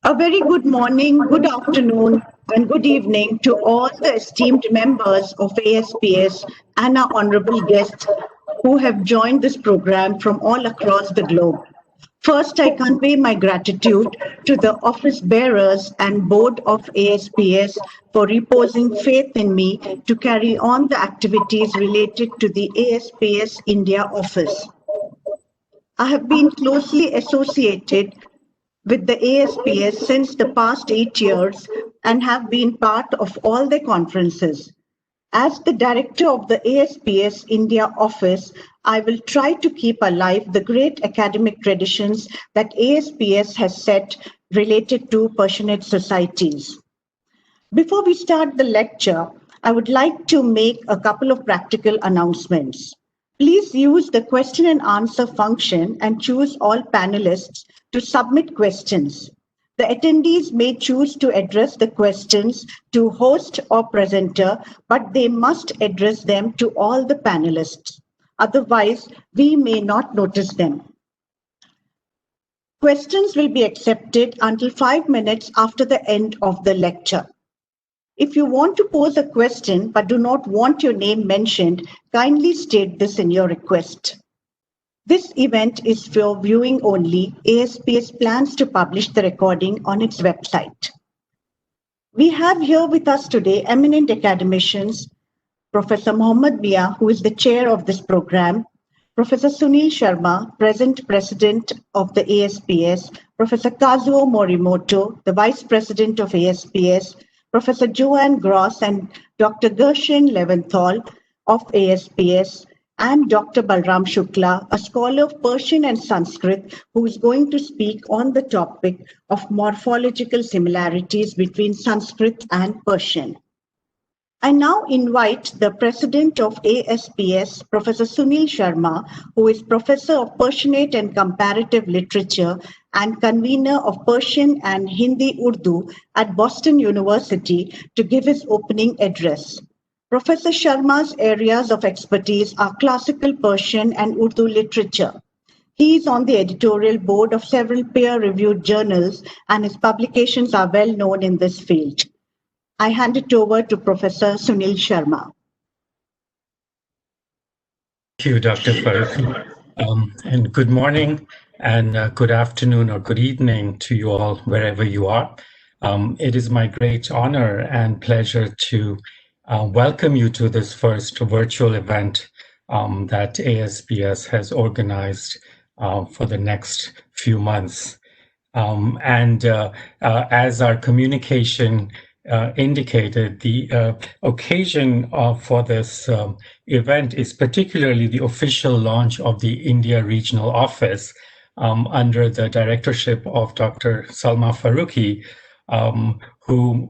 A very good morning, good afternoon, and good evening to all the esteemed members of ASPS and our honorable guests who have joined this program from all across the globe. First, I convey my gratitude to the office bearers and board of ASPS for reposing faith in me to carry on the activities related to the ASPS India Office. I have been closely associated with the ASPS since the past 8 years and have been part of all their conferences. As the director of the ASPS India Office, I will try to keep alive the great academic traditions that ASPS has set related to Persianate societies. Before we start the lecture, I would like to make a couple of practical announcements. Please use the question and answer function and choose all panelists to submit questions. The attendees may choose to address the questions to host or presenter, but they must address them to all the panelists. Otherwise, we may not notice them. Questions will be accepted until 5 minutes after the end of the lecture. If you want to pose a question but do not want your name mentioned, kindly state this in your request. This event is for viewing only. ASPS plans to publish the recording on its website. We have here with us today eminent academicians, Professor Mohammad Mia, who is the chair of this program, Professor Sunil Sharma, present president of the ASPS, Professor Kazuo Morimoto, the vice president of ASPS, Professor Joanne Gross and Dr. Gershon Leventhal of ASPS, and Dr. Balram Shukla, a scholar of Persian and Sanskrit, who is going to speak on the topic of morphological similarities between Sanskrit and Persian. I now invite the president of ASPS, Professor Sunil Sharma, who is professor of Persianate and Comparative Literature and convener of Persian and Hindi Urdu at Boston University, to give his opening address. Professor Sharma's areas of expertise are classical Persian and Urdu literature. He is on the editorial board of several peer-reviewed journals, and his publications are well known in this field. I hand it over to Professor Sunil Sharma. Thank you, Dr. Farooqi. And good morning and good afternoon or good evening to you all, wherever you are. It is my great honor and pleasure to welcome you to this first virtual event that ASPS has organized for the next few months. As our communication indicated, the occasion for this event is particularly the official launch of the India Regional Office under the directorship of Dr. Salma Farooqi, who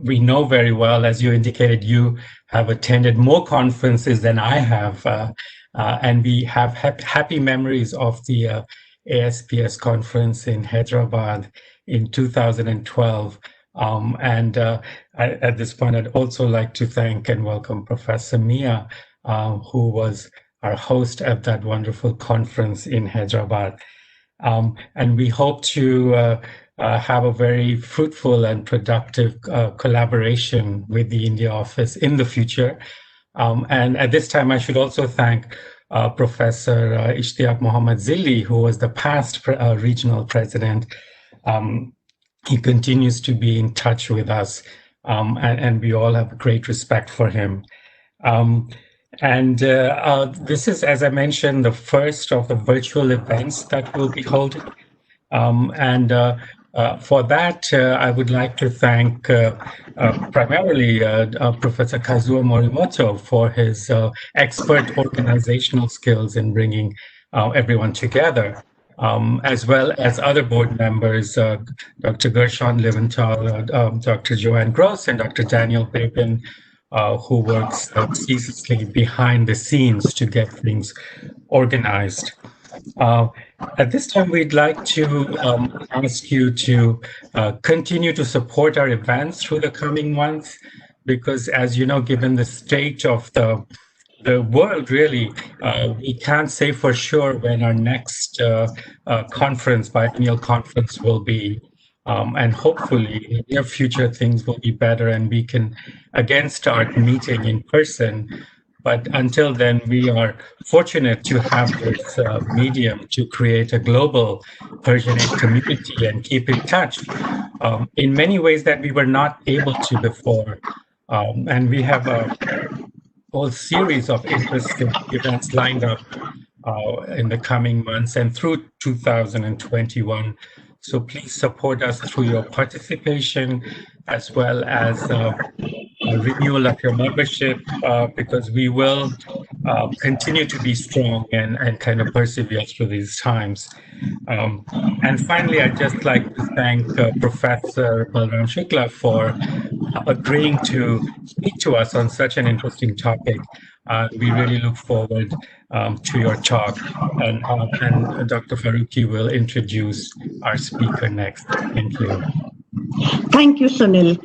we know very well. As you indicated, you have attended more conferences than I have, and we have happy memories of the ASPS conference in Hyderabad in 2012. At this point, I'd also like to thank and welcome Professor Mia, who was our host at that wonderful conference in Hyderabad. And we hope to have a very fruitful and productive collaboration with the India office in the future. And at this time, I should also thank Professor Ishtiaq Mohammed Zilli, who was the past regional president. He continues to be in touch with us, and we all have great respect for him. This is, as I mentioned, the first of the virtual events that we'll be holding. For that, I would like to thank primarily Professor Kazuo Morimoto for his expert organizational skills in bringing everyone together. As well as other board members, Dr. Gershon Leventhal, Dr. Joanne Gross, and Dr. Daniel Bacon, who works ceaselessly behind the scenes to get things organized. At this time, we'd like to ask you to continue to support our events through the coming months, because as you know, given the state of the world, really, we can't say for sure when our next conference, biennial conference, will be. And hopefully in the near future, things will be better and we can again start meeting in person. But until then, we are fortunate to have this medium to create a global Persianate community and keep in touch in many ways that we were not able to before. And we have a whole series of interesting events lined up in the coming months and through 2021. So please support us through your participation as well as a renewal of your membership because we will continue to be strong and kind of persevere through these times. And finally, I'd just like to thank Professor Balram Shukla for agreeing to speak to us on such an interesting topic. We really look forward to your talk. And Dr. Faruqi will introduce our speaker next. Thank you. Thank you, Sunil.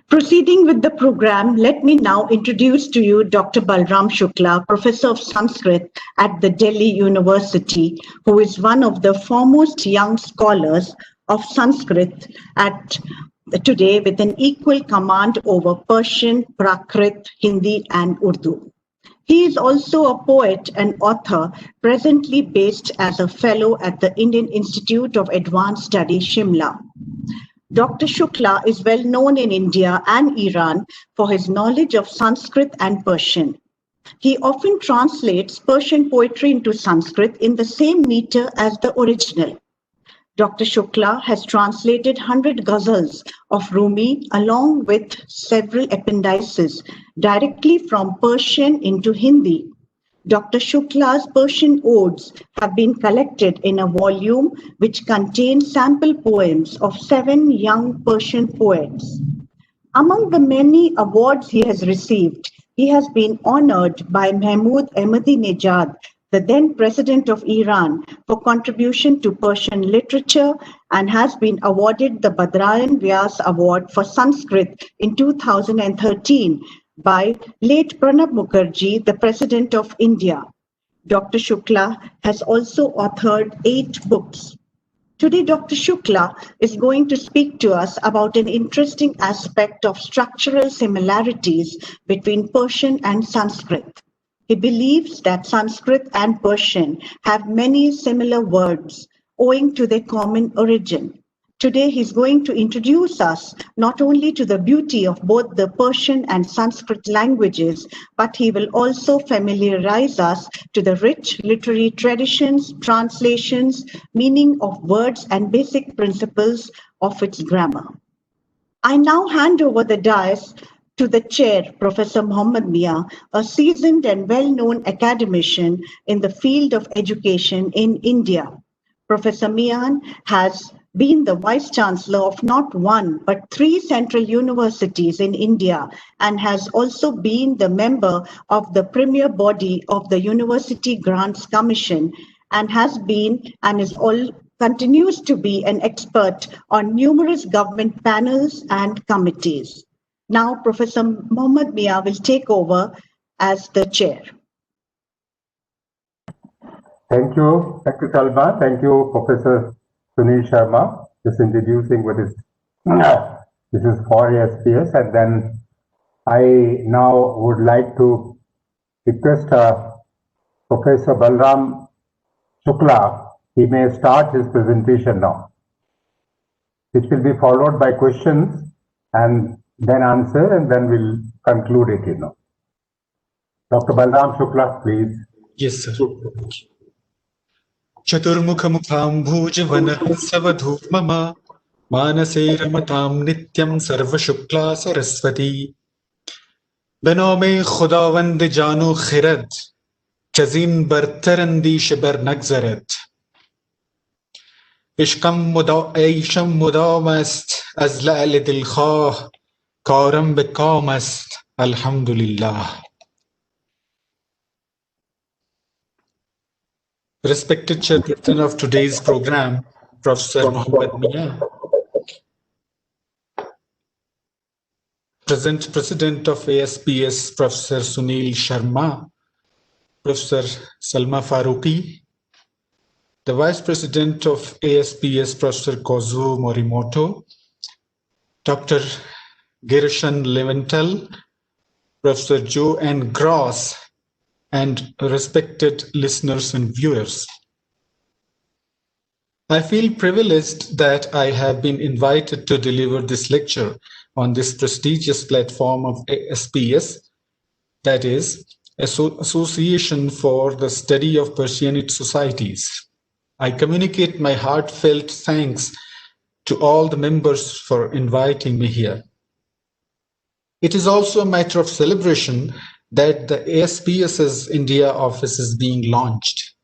Proceeding with the program, let me now introduce to you Dr. Balram Shukla, Professor of Sanskrit at the Delhi University, who is one of the foremost young scholars of Sanskrit at today with an equal command over Persian, Prakrit, Hindi, and Urdu. He is also a poet and author, presently based as a fellow at the Indian Institute of Advanced Studies, Shimla. Dr. Shukla is well known in India and Iran for his knowledge of Sanskrit and Persian. He often translates Persian poetry into Sanskrit in the same meter as the original. Dr. Shukla has translated 100 ghazals of Rumi along with several appendices directly from Persian into Hindi. Dr. Shukla's Persian odes have been collected in a volume which contains sample poems of 7 young Persian poets. Among the many awards he has received, he has been honored by Mahmoud Ahmadinejad, the then president of Iran, for contribution to Persian literature and has been awarded the Badrayan Vyas Award for Sanskrit in 2013 by late Pranab Mukherjee, the President of India. Dr. Shukla has also authored 8 books. Today, Dr. Shukla is going to speak to us about an interesting aspect of structural similarities between Persian and Sanskrit. He believes that Sanskrit and Persian have many similar words owing to their common origin. Today, he's going to introduce us not only to the beauty of both the Persian and Sanskrit languages, but he will also familiarize us to the rich literary traditions, translations, meaning of words, and basic principles of its grammar. I now hand over the dais to the chair, Professor Muhammad Mia, a seasoned and well-known academician in the field of education in India. Professor Mian has been the Vice Chancellor of not one, but 3 central universities in India and has also been the member of the premier body of the University Grants Commission and has been and continues to be an expert on numerous government panels and committees. Now, Professor Muhammad Mia will take over as the chair. Thank you, Dr. Salma. Thank you, Professor Sunil Sharma, just introducing what is this is for ASPS, and then I now would like to request Professor Balram Shukla. He may start his presentation now, which will be followed by questions and then answer, and then we'll conclude it. Dr. Balram Shukla, please. Yes, sir. Chaturmukha mukham bhujavana savadhup mama manase ramatam nityam sarva shukla saraswati bano mein khudawand janu khirad chazin bartarandi shibar nagzarat ishqam mudamast az la'al dil khah karam bekamast alhamdulillah. Respected chairperson of today's program, Professor Muhammad Mia, present president of ASPS, Professor Sunil Sharma, Professor Salma Faruqi, the Vice President of ASPS, Professor Kazuo Morimoto, Dr. Gershon Leventhal, Professor Joe N. Gross, and respected listeners and viewers. I feel privileged that I have been invited to deliver this lecture on this prestigious platform of ASPS, that is, Association for the Study of Persianate Societies. I communicate my heartfelt thanks to all the members for inviting me here. It is also a matter of celebration that the ASPS India Office is being launched.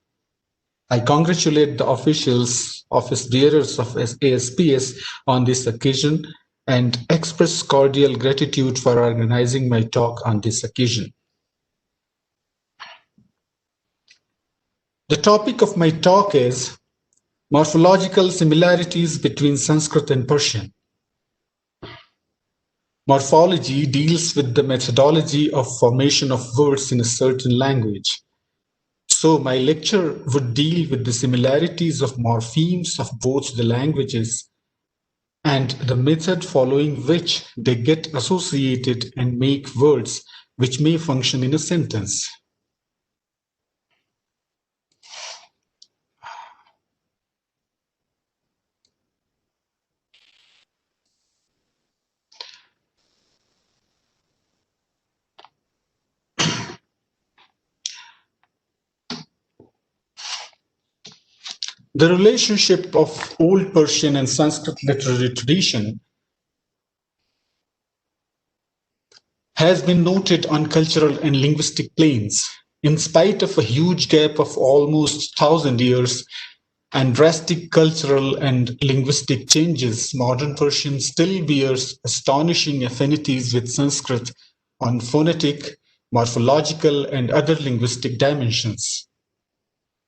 I congratulate the officials, office bearers of ASPS on this occasion and express cordial gratitude for organizing my talk on this occasion. The topic of my talk is Morphological Similarities between Sanskrit and Persian. Morphology deals with the methodology of formation of words in a certain language. So my lecture would deal with the similarities of morphemes of both the languages and the method following which they get associated and make words which may function in a sentence. The relationship of Old Persian and Sanskrit literary tradition has been noted on cultural and linguistic planes. In spite of a huge gap of almost 1,000 years and drastic cultural and linguistic changes, modern Persian still bears astonishing affinities with Sanskrit on phonetic, morphological, and other linguistic dimensions.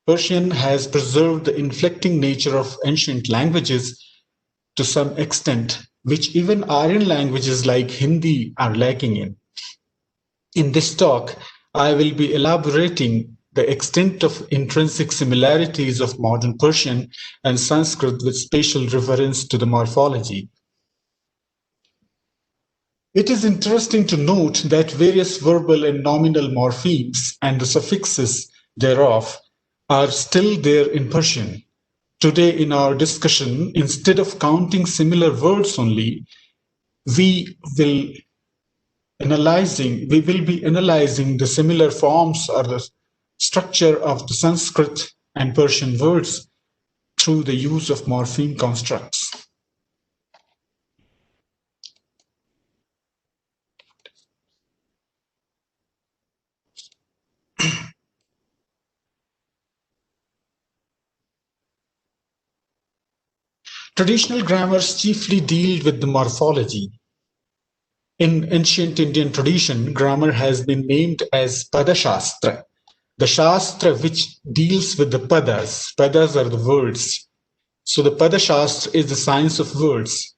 Persian has preserved the inflecting nature of ancient languages to some extent, which even Aryan languages like Hindi are lacking in. In this talk, I will be elaborating the extent of intrinsic similarities of modern Persian and Sanskrit with special reference to the morphology. It is interesting to note that various verbal and nominal morphemes and the suffixes thereof are still there in Persian. Today in our discussion, instead of counting similar words only, we will be analyzing the similar forms or the structure of the Sanskrit and Persian words through the use of morpheme constructs. Traditional grammars chiefly deal with the morphology. In ancient Indian tradition, grammar has been named as Padashastra, the Shastra which deals with the Padas. Padas are the words. So the Padashastra is the science of words.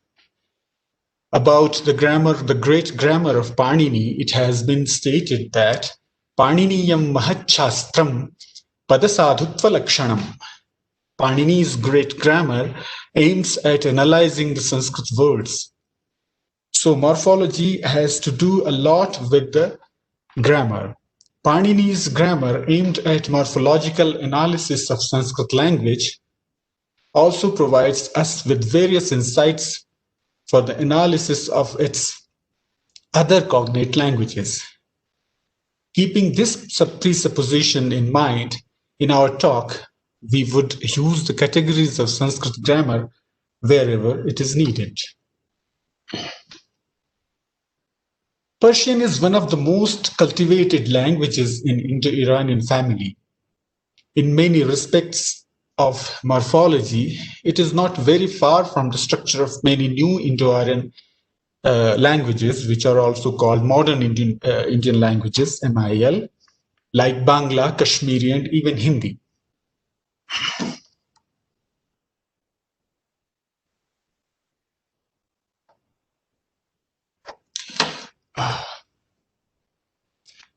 About the grammar, the great grammar of Panini, it has been stated that Paniniyam Mahachastram Padasadhutva Lakshanam. Panini's great grammar aims at analyzing the Sanskrit words. So morphology has to do a lot with the grammar. Panini's grammar aimed at morphological analysis of Sanskrit language also provides us with various insights for the analysis of its other cognate languages. Keeping this presupposition in mind, in our talk, we would use the categories of Sanskrit grammar wherever it is needed. Persian is one of the most cultivated languages in Indo-Iranian family. In many respects of morphology, it is not very far from the structure of many new Indo-Aryan languages, which are also called modern Indian languages, MIL, like Bangla, Kashmiri, and even Hindi.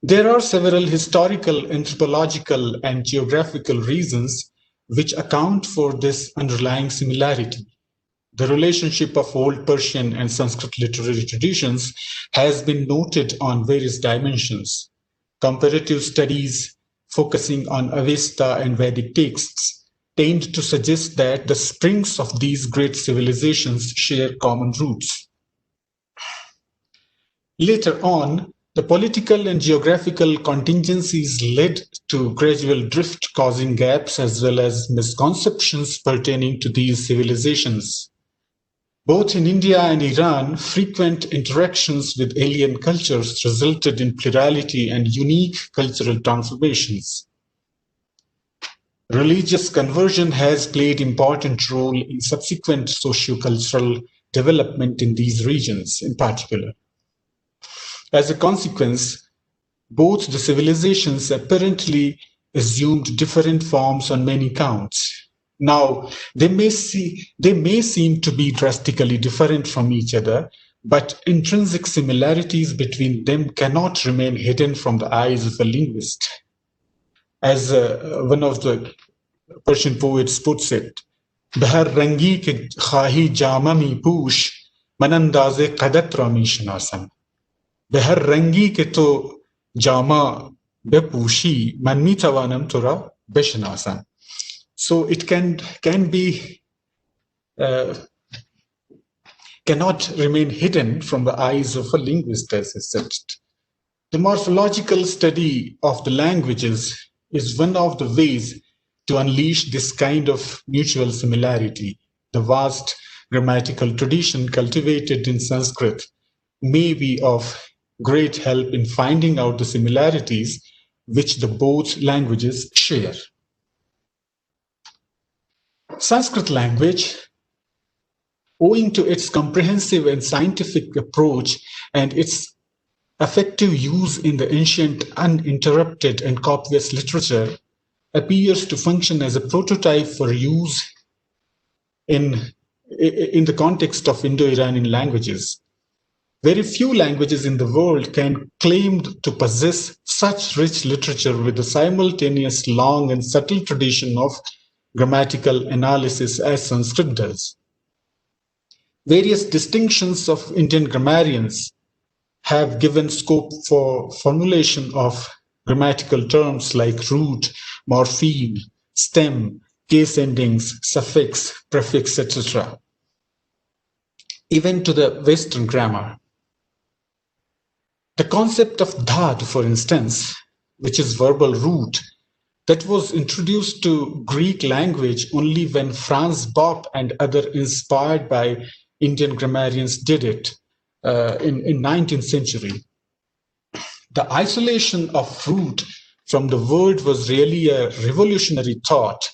There are several historical, anthropological, and geographical reasons which account for this underlying similarity. The relationship of Old Persian and Sanskrit literary traditions has been noted on various dimensions. Comparative studies focusing on Avesta and Vedic texts tend to suggest that the springs of these great civilizations share common roots. Later on, the political and geographical contingencies led to gradual drift, causing gaps as well as misconceptions pertaining to these civilizations. Both in India and Iran, frequent interactions with alien cultures resulted in plurality and unique cultural transformations. Religious conversion has played an important role in subsequent socio-cultural development in these regions in particular. As a consequence, both the civilizations apparently assumed different forms on many counts. Now, they may seem to be drastically different from each other, but intrinsic similarities between them cannot remain hidden from the eyes of a linguist. As one of the Persian poets puts it, "Behar rangi ke khahi jama mi poosh, manandaze qadat ra mi shanasam." Behar rangi ke to jama bepushi, man mi tawanam tora beshanasam. So it cannot remain hidden from the eyes of a linguist, as I said. The morphological study of the languages is one of the ways to unleash this kind of mutual similarity. The vast grammatical tradition cultivated in Sanskrit may be of great help in finding out the similarities which the both languages share. Sanskrit language, owing to its comprehensive and scientific approach and its effective use in the ancient uninterrupted and copious literature, appears to function as a prototype for use in the context of Indo-Iranian languages. Very few languages in the world can claim to possess such rich literature with a simultaneous long and subtle tradition of grammatical analysis as Sanskrit does. Various distinctions of Indian grammarians have given scope for formulation of grammatical terms like root, morpheme, stem, case endings, suffix, prefix, etc. Even to the Western grammar. The concept of dhat, for instance, which is verbal root, that was introduced to Greek language only when Franz Bopp and other inspired by Indian grammarians did it in 19th century. The isolation of root from the word was really a revolutionary thought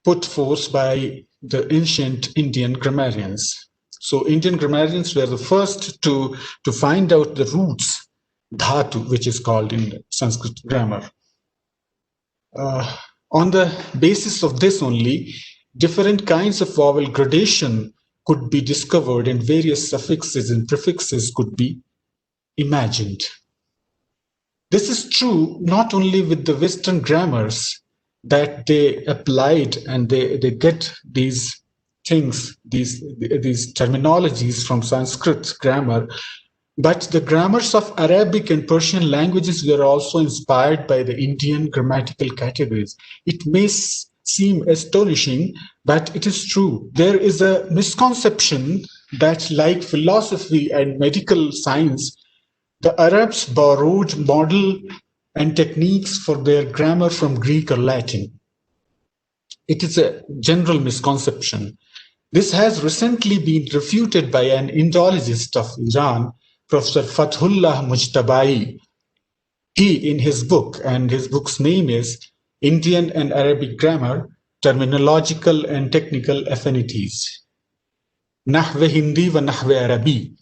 put forth by the ancient Indian grammarians. So Indian grammarians were the first to find out the roots, dhatu, which is called in Sanskrit grammar. On the basis of this only, different kinds of vowel gradation could be discovered and various suffixes and prefixes could be imagined. This is true not only with the Western grammars that they applied and they get these things, these terminologies from Sanskrit grammar, but the grammars of Arabic and Persian languages were also inspired by the Indian grammatical categories. It may seem astonishing, but it is true. There is a misconception that, like philosophy and medical science, the Arabs borrowed model and techniques for their grammar from Greek or Latin. It is a general misconception. This has recently been refuted by an Indologist of Iran, Professor Fathullah Mujtabai. He, in his book, and his book's name is Indian and Arabic Grammar, Terminological and Technical Affinities, Nahve Hindi wa Nahve Arabi,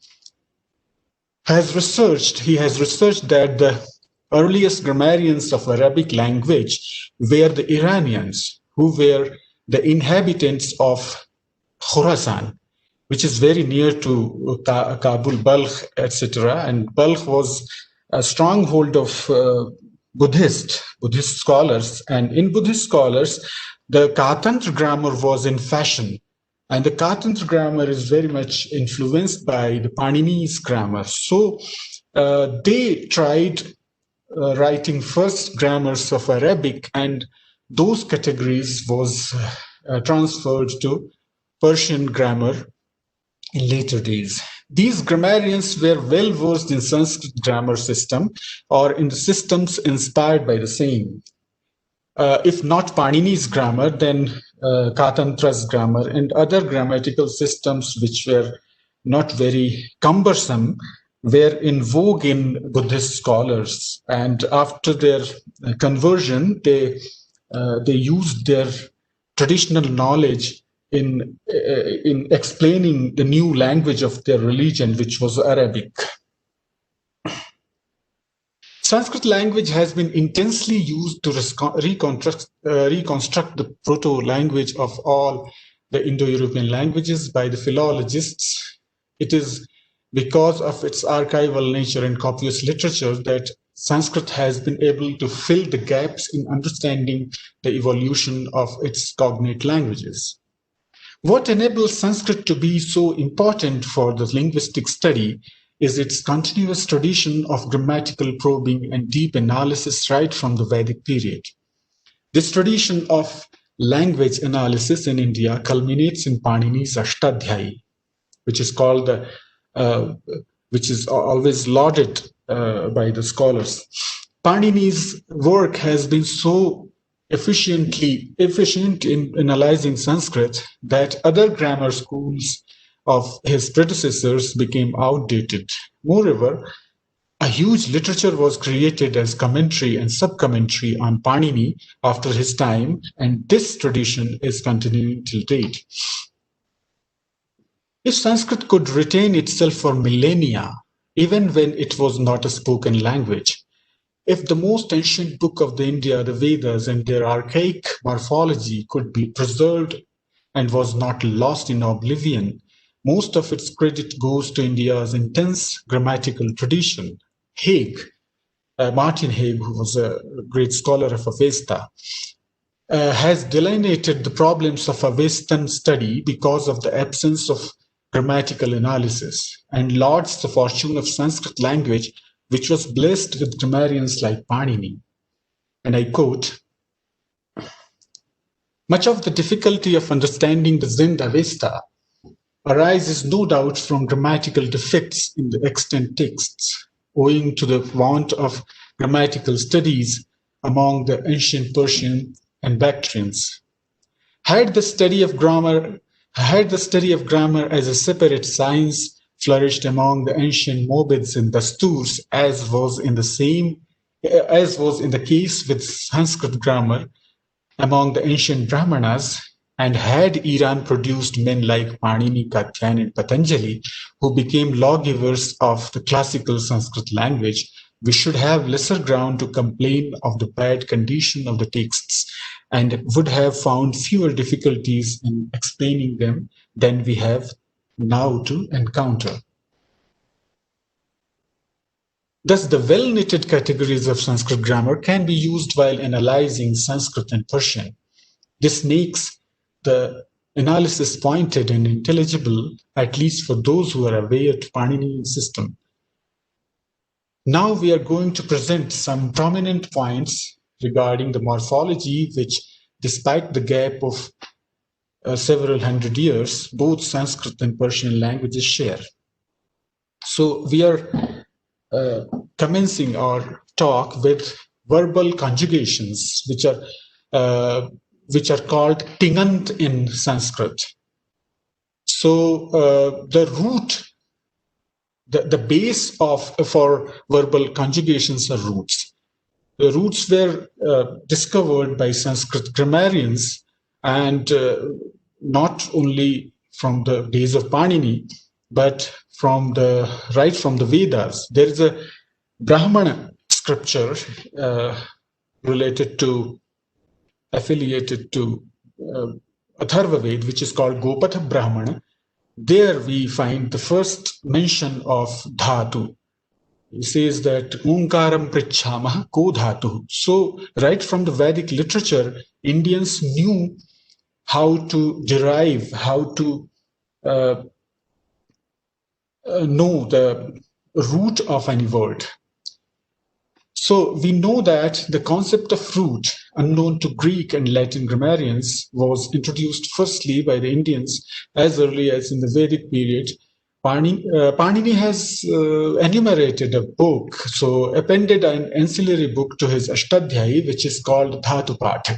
he has researched that the earliest grammarians of Arabic language were the Iranians, who were the inhabitants of Khorasan, which is very near to Kabul, Balkh, etc. And Balkh was a stronghold of Buddhist scholars. And in Buddhist scholars, the Katantra grammar was in fashion. And the Katantra grammar is very much influenced by the Panini's grammar. So they tried writing first grammars of Arabic, and those categories was transferred to Persian grammar in later days. These grammarians were well versed in Sanskrit grammar system or in the systems inspired by the same. If not Panini's grammar, then Katantra's grammar and other grammatical systems which were not very cumbersome were in vogue in Buddhist scholars. And after their conversion, they used their traditional knowledge in explaining the new language of their religion, which was Arabic. Sanskrit language has been intensely used to reconstruct the proto-language of all the Indo-European languages by the philologists. It is because of its archival nature and copious literature that Sanskrit has been able to fill the gaps in understanding the evolution of its cognate languages. What enables Sanskrit to be so important for the linguistic study is its continuous tradition of grammatical probing and deep analysis right from the Vedic period. This tradition of language analysis in India culminates in Panini's Ashtadhyayi, which is called which is always lauded by the scholars. Panini's work has been so efficient in analyzing Sanskrit that other grammar schools of his predecessors became outdated. Moreover, a huge literature was created as commentary and sub-commentary on Panini after his time, and this tradition is continuing till date. If Sanskrit could retain itself for millennia, even when it was not a spoken language, if the most ancient book of the India, the Vedas, and their archaic morphology could be preserved and was not lost in oblivion, most of its credit goes to India's intense grammatical tradition. Hague, Martin Hague, who was a great scholar of Avesta, has delineated the problems of Avestan study because of the absence of grammatical analysis, and lauds the fortune of Sanskrit language, which was blessed with grammarians like Panini. And I quote, "Much of the difficulty of understanding the Zend Avesta arises no doubt from grammatical defects in the extant texts, owing to the want of grammatical studies among the ancient Persian and Bactrians. Had the study of grammar as a separate science flourished among the ancient Mobids and Dasturs, as was in the case with Sanskrit grammar among the ancient Brahmanas, and had Iran produced men like Panini, Katyan, and Patanjali, who became lawgivers of the classical Sanskrit language, we should have lesser ground to complain of the bad condition of the texts and would have found fewer difficulties in explaining them than we have now to encounter." Thus, the well-knitted categories of Sanskrit grammar can be used while analyzing Sanskrit and Persian. This makes the analysis pointed and intelligible, at least for those who are aware to Paninian system. Now we are going to present some prominent points regarding the morphology, which, despite the gap of several hundred years, both Sanskrit and Persian languages share. So we are commencing our talk with verbal conjugations, which are called tingant in Sanskrit. So the root, the base for verbal conjugations are roots. The roots were discovered by Sanskrit grammarians, and not only from the days of Panini, but right from the Vedas. There is a Brahmana scripture affiliated to Atharva Ved, which is called Gopatha Brahmana. There we find the first mention of dhatu says that Omkaram Prichhamah Ko Dhatu. So right from the Vedic literature, Indians knew how to derive, how to know the root of any word. So we know that the concept of root, unknown to Greek and Latin grammarians, was introduced firstly by the Indians as early as in the Vedic period. Panini has enumerated a book, so appended an ancillary book to his Ashtadhyayi, which is called Dhatupath.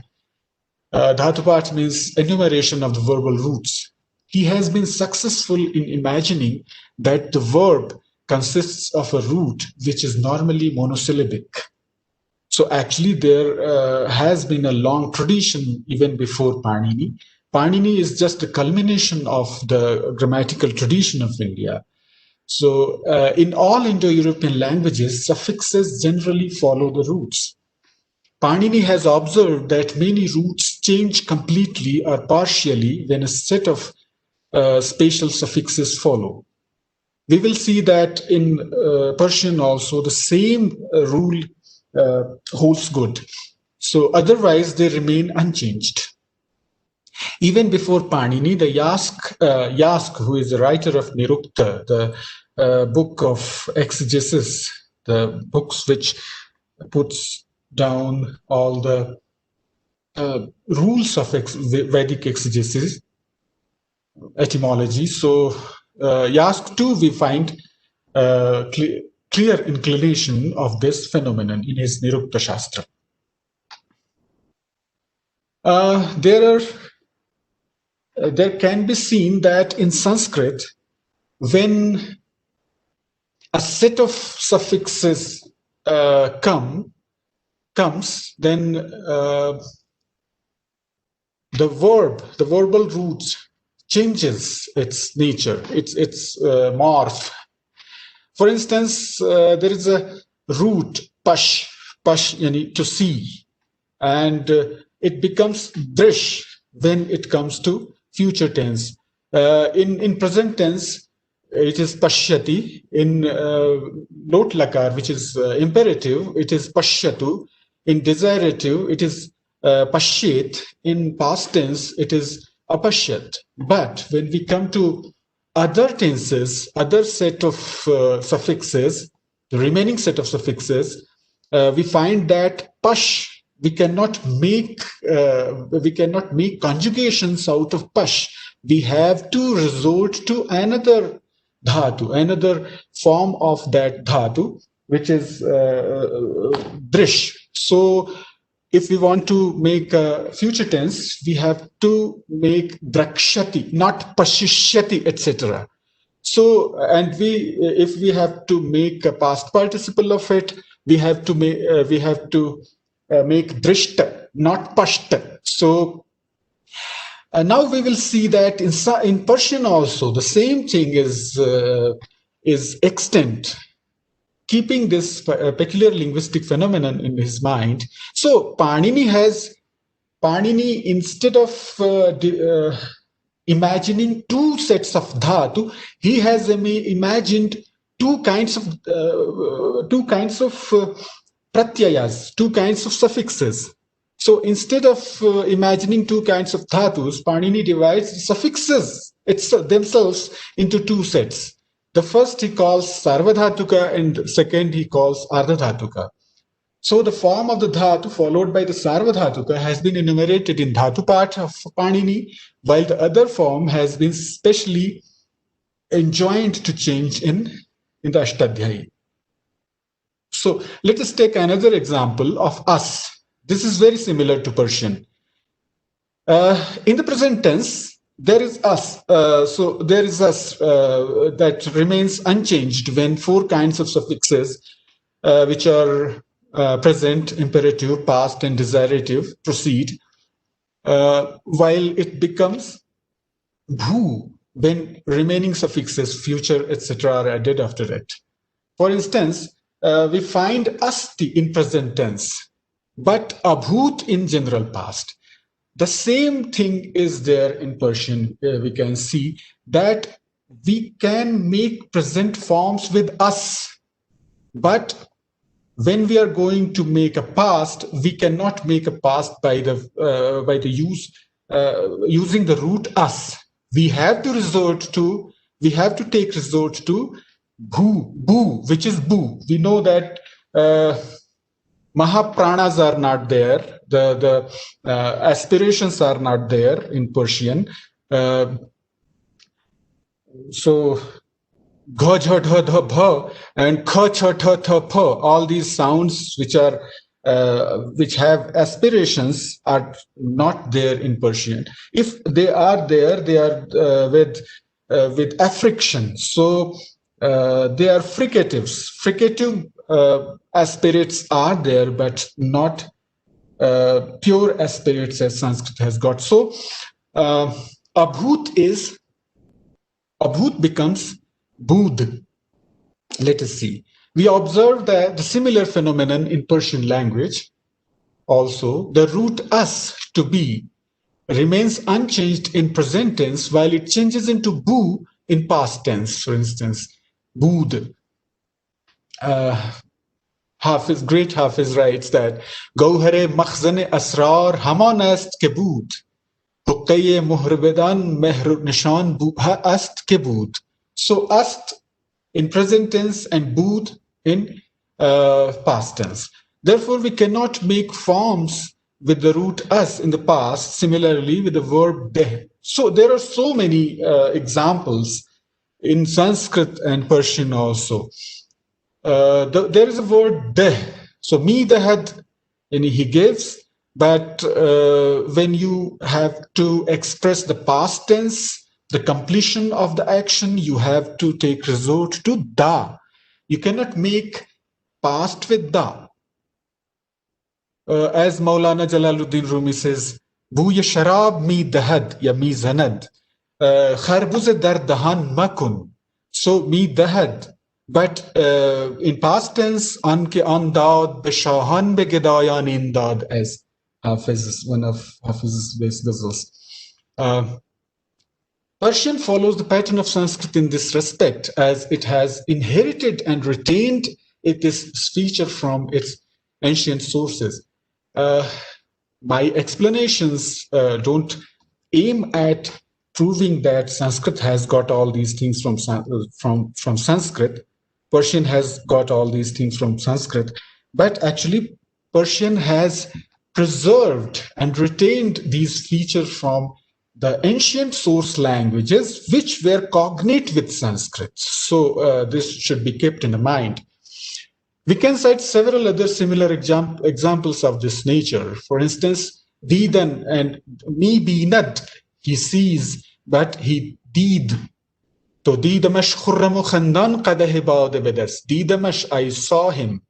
Dhatupath means enumeration of the verbal roots. He has been successful in imagining that the verb consists of a root which is normally monosyllabic. So actually there has been a long tradition even before Panini. Panini is just a culmination of the grammatical tradition of India. So in all Indo-European languages, suffixes generally follow the roots. Panini has observed that many roots change completely or partially when a set of spatial suffixes follow. We will see that in Persian also the same rule holds good. So otherwise they remain unchanged. Even before Panini, the Yask, who is the writer of Nirukta, the book of exegesis, the books which puts down all the rules of Vedic exegesis, etymology. So Yask too, we find clear inclination of this phenomenon in his Nirukta Shastra. There can be seen that in Sanskrit, when a set of suffixes comes, then the verbal root changes its nature, its morph. For instance, there is a root pash yani to see, and it becomes drish when it comes to future tense. In present tense, it is pashyati. In lot lakar, which is imperative, it is pashyatu. In desiderative, it is pashyet. In past tense, it is apashyat. But when we come to other tenses, other set of suffixes, the remaining set of suffixes, we find that pash, we cannot make conjugations out of pash. We have to resort to another dhatu, another form of that dhatu, which is drish. So if we want to make a future tense, we have to make drakshati, not pashishyati, etc. So, and if we have to make a past participle of it, we have to make drishta, not pashta. So now we will see that in Persian also the same thing is extant, keeping this peculiar linguistic phenomenon in his mind. So Panini, instead of imagining two sets of dhatu, he has imagined two kinds of pratyayas, two kinds of suffixes. So instead of imagining two kinds of dhatus, Panini divides the suffixes themselves into two sets. The first he calls sarvadhatuka and second he calls ardhadhatuka. So the form of the dhatu followed by the sarvadhatuka has been enumerated in Dhatupath of Panini, while the other form has been specially enjoined to change in the Ashtadhyayi. So let us take another example of us. This is very similar to Persian. In the present tense, there is us. So there is us that remains unchanged when four kinds of suffixes, which are present, imperative, past, and desiderative, proceed, while it becomes bhu when remaining suffixes, future, etc., are added after it. For instance, we find asti in present tense, but abhut in general past. The same thing is there in Persian. We can see that we can make present forms with us. But when we are going to make a past, we cannot make a past by the using the root as. We have to take resort to bhu, which is bu. We know that Mahapranas are not there. The aspirations are not there in Persian. So gha jha dha dha bha and kha cha tha tha pha, all these sounds which have aspirations are not there in Persian. If they are there, they are with affriction. So they are fricatives. Fricative aspirates are there, but not pure aspirates as Sanskrit has got. So abhut becomes Budh. Let us see. We observe that the similar phenomenon in Persian language. Also, the root as, to be, remains unchanged in present tense while it changes into bu in past tense. For instance, Budh. Great Hafiz writes that Gauhare makhzane asrar haman ast ke bud. Huqqaye muhribedan mehr nishan buha ast ke bud. So ast in present tense and bud in past tense. Therefore, we cannot make forms with the root as in the past, similarly with the verb deh. So there are so many examples in Sanskrit and Persian also. There is a word deh. So mi dahad, and he gives, but when you have to express the past tense, the completion of the action, you have to take resort to da. You cannot make past with da. As Maulana Jalaluddin Rumi says, Booye sharab mi dahad ya mi zanad, kharbuz dar dahan makun. So mi dahad. But in past tense, an ke andad be shahan be gedayan indad, as Hafiz, one of Hafiz's best ghazals. Persian follows the pattern of Sanskrit in this respect, as it has inherited and retained its feature from its ancient sources. My explanations don't aim at proving that Sanskrit has got all these things from Sanskrit. Persian has got all these things from Sanskrit, but actually Persian has preserved and retained these features from the ancient source languages which were cognate with Sanskrit. So this should be kept in mind. We can cite several other similar examples of this nature. For instance, Didan and mi binad, he sees, but he deed. To Didamash khurram khandan qadah baad bedast. Didamash, I saw him.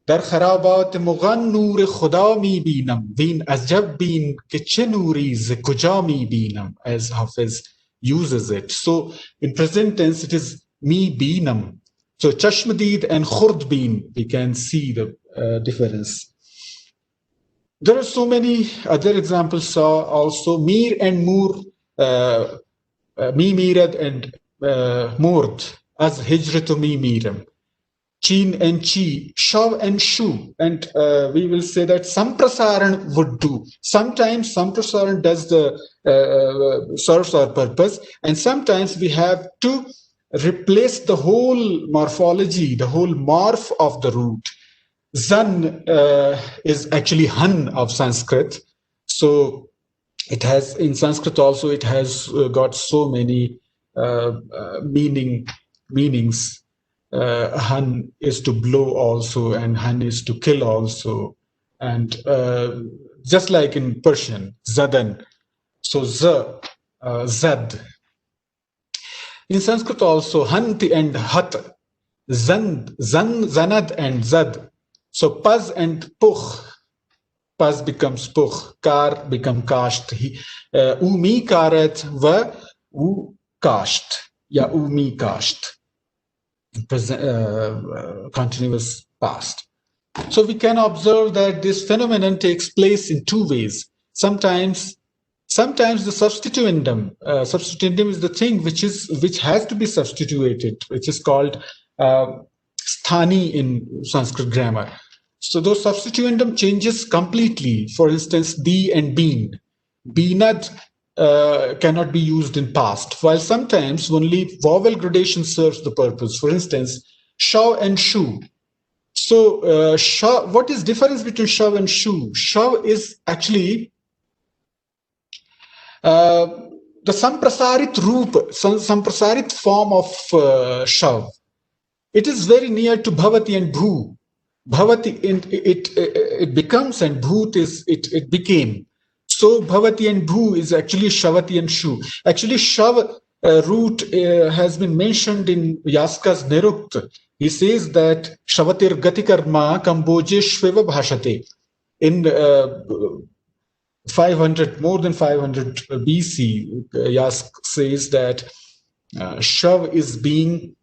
Dar kharabat mughan noor khuda mi binam. Bin azjab bin ke che noori ze kuja mi binam, as Hafiz uses it. So in present tense, it is mi binam. So chashmadid and khurdbin, we can see the difference. There are so many other examples also. Mir and Mur, mi mirad and murd, as hijratu mi miram. Chin and chi, shav and shu. And we will say that samprasaran would do. Sometimes samprasaran does the serves our purpose, and sometimes we have to replace the whole morphology, the whole morph of the root. Zan is actually han of Sanskrit. So it has, in Sanskrit also, it has got so many meanings. Han is to blow also, and han is to kill also. And just like in Persian, zadan. So zad. In Sanskrit also, hanti and hat, zanad and zad. So paz and puch, paz becomes puch, kar become kasht. Umi karet va u kasht, ya umi kasht. Continuous past. So we can observe that this phenomenon takes place in two ways. Sometimes the substituendum is the thing which has to be substituted, which is called sthani in Sanskrit grammar. So those substituendum changes completely. For instance, di and been. Beenad cannot be used in past, while sometimes only vowel gradation serves the purpose. For instance, shav and shu. So what is difference between shav and shu? Shav is actually the samprasarit roop, samprasarit form of shav. It is very near to bhavati and bhu. Bhavati, it becomes, and bhut is it became. So bhavati and bhu is actually shavati and shu. Actually, shav root has been mentioned in Yaska's Nirukt. He says that shavatir gatikarma kamboje shveva bhashate. In 500, more than 500 BC, Yask says that shav is being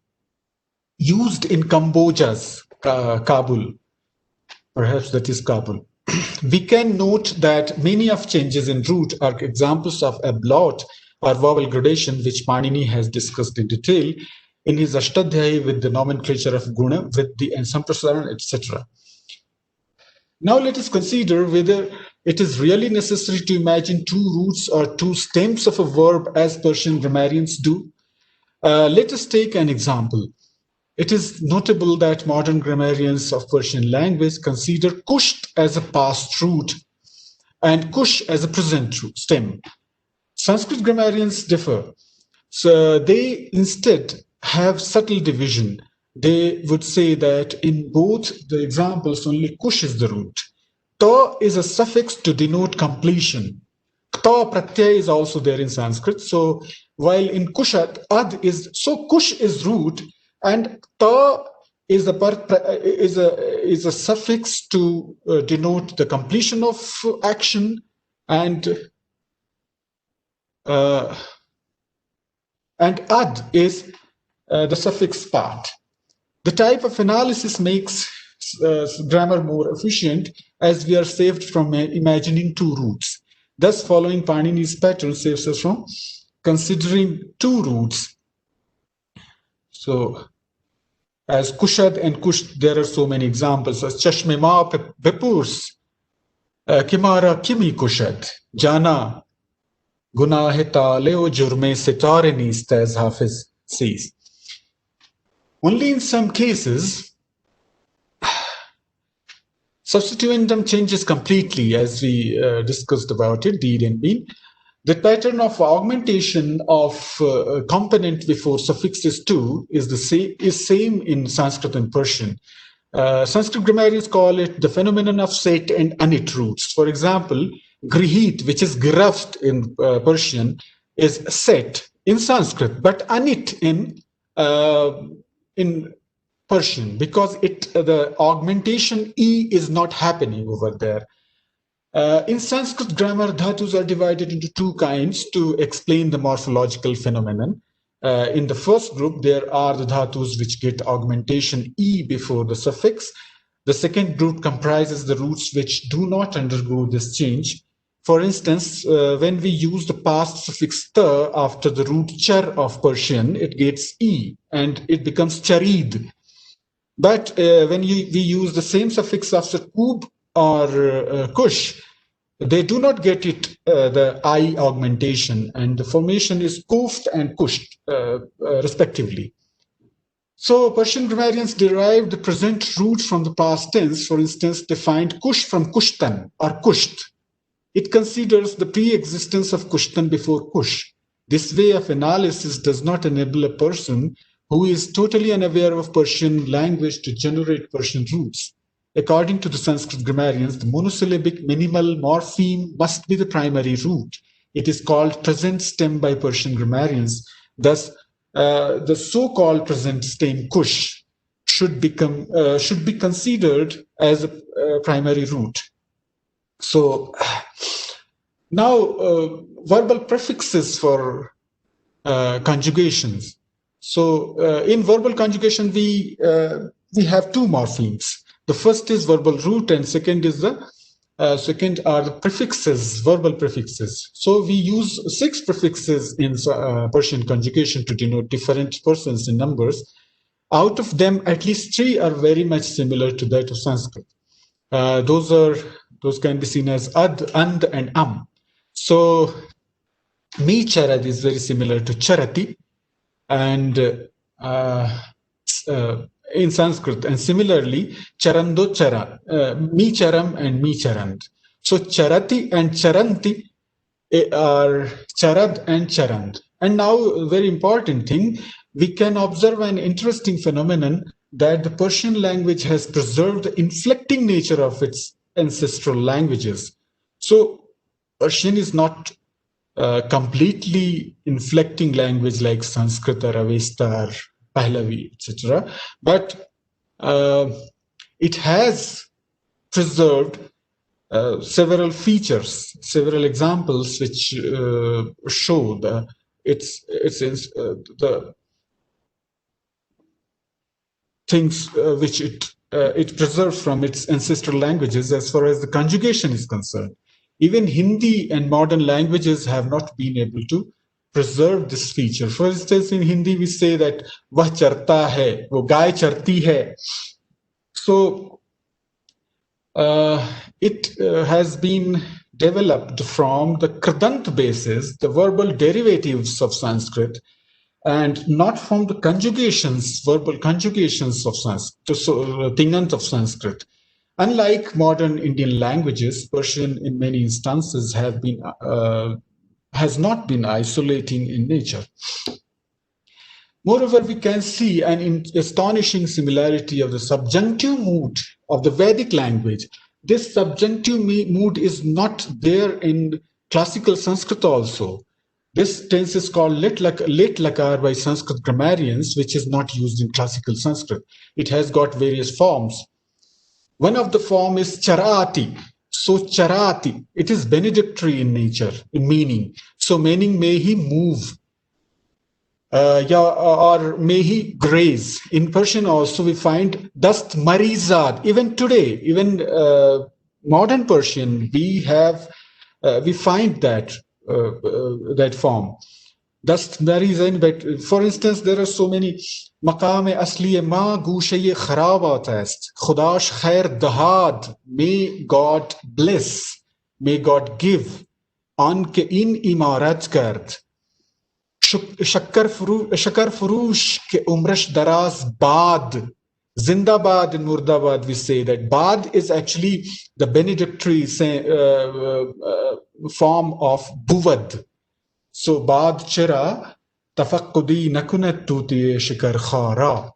used in Cambodia's Kabul. Perhaps that is Kabul. We can note that many of changes in root are examples of ablaut or vowel gradation, which Panini has discussed in detail in his Ashtadhyayi with the nomenclature of guna, with the samprasaran, etc. Now let us consider whether it is really necessary to imagine two roots or two stems of a verb as Persian grammarians do. Let us take an example. It is notable that modern grammarians of Persian language consider kusht as a past root and kush as a present root stem. Sanskrit grammarians differ. So they instead have subtle division. They would say that in both the examples, only kush is the root. Ta is a suffix to denote completion. Ta pratyay is also there in Sanskrit. So while in kushat, ad is, so kush is root, and ta is a suffix to denote the completion of action, and ad is the suffix part. The type of analysis makes grammar more efficient, as we are saved from imagining two roots. Thus, following Panini's pattern saves us from considering two roots. So, as kushad and kush, there are so many examples. As chashme ma bepurs, kimara kimi kushad, jana gunaheta leo jurme setare nist, as Hafiz says. Only in some cases, substituendum changes completely, as we discussed about it, did and been. The pattern of augmentation of component before suffixes too is same in Sanskrit and Persian. Sanskrit grammarians call it the phenomenon of set and unit roots. For example, grihit, which is graft in Persian, is set in Sanskrit, but unit in Persian, because the augmentation e is not happening over there. In Sanskrit grammar, dhatus are divided into two kinds to explain the morphological phenomenon. In the first group, there are the dhatus which get augmentation e before the suffix. The second group comprises the roots which do not undergo this change. For instance, when we use the past suffix ta after the root char of Persian, it gets e and it becomes charid. But when we use the same suffix after kub or kush, they do not get it, the I augmentation, and the formation is kuft and kusht, respectively. So Persian grammarians derived the present root from the past tense. For instance, they find kush from kushtan or kusht. It considers the pre-existence of kushtan before kush. This way of analysis does not enable a person who is totally unaware of Persian language to generate Persian roots. According to the Sanskrit grammarians, the monosyllabic minimal morpheme must be the primary root. It is called present stem by Persian grammarians. Thus, the so-called present stem kush should be considered as a primary root. So now verbal prefixes for conjugations. So in verbal conjugation, we have two morphemes. The first is verbal root, and second is the second are the prefixes, verbal prefixes. So we use 6 prefixes in Persian conjugation to denote different persons in numbers. Out of them, at least 3 are very much similar to that of Sanskrit. Those can be seen as ad, and, and So mi charad is very similar to charati, and in Sanskrit, and similarly charando chara, mi charam and mi charand. So charati and charanti are charad and charand. And now, a very important thing, we can observe an interesting phenomenon that the Persian language has preserved the inflecting nature of its ancestral languages. So Persian is not completely inflecting language like Sanskrit or Avesta or Pahlavi, etc. But it has preserved several features, several examples which show the things which it preserves from its ancestral languages as far as the conjugation is concerned. Even Hindi and modern languages have not been able to preserve this feature. For instance, in Hindi we say that vah charta hai, wo gaay charti hai. So it has been developed from the krdant basis, the verbal derivatives of Sanskrit, and not from the conjugations, verbal conjugations of Sanskrit, so tingant of Sanskrit. Unlike modern Indian languages, Persian in many instances has not been isolating in nature. Moreover, we can see an astonishing similarity of the subjunctive mood of the Vedic language. This subjunctive mood is not there in classical Sanskrit also. This tense is called late lakar by Sanskrit grammarians, which is not used in classical Sanskrit. It has got various forms. One of the form is charati. So charati, it is benedictory in nature, in meaning. So meaning may he move, or may he graze. In Persian also we find dast marizad. Even today, even modern Persian, we find that that form. Dast marizad. But for instance, there are so many. Maqam asli ma gushe kharabat ast. Khudash khair dahad. May God bless. May God give. Anke in imarat kard. Shakar furush ke umrash daraz bad. Zindabad and Murdabad, we say that Bad is actually the benedictory form of Buvad. So Bad Chira Tafakkudi Nakunat Tuti Shikar Khara.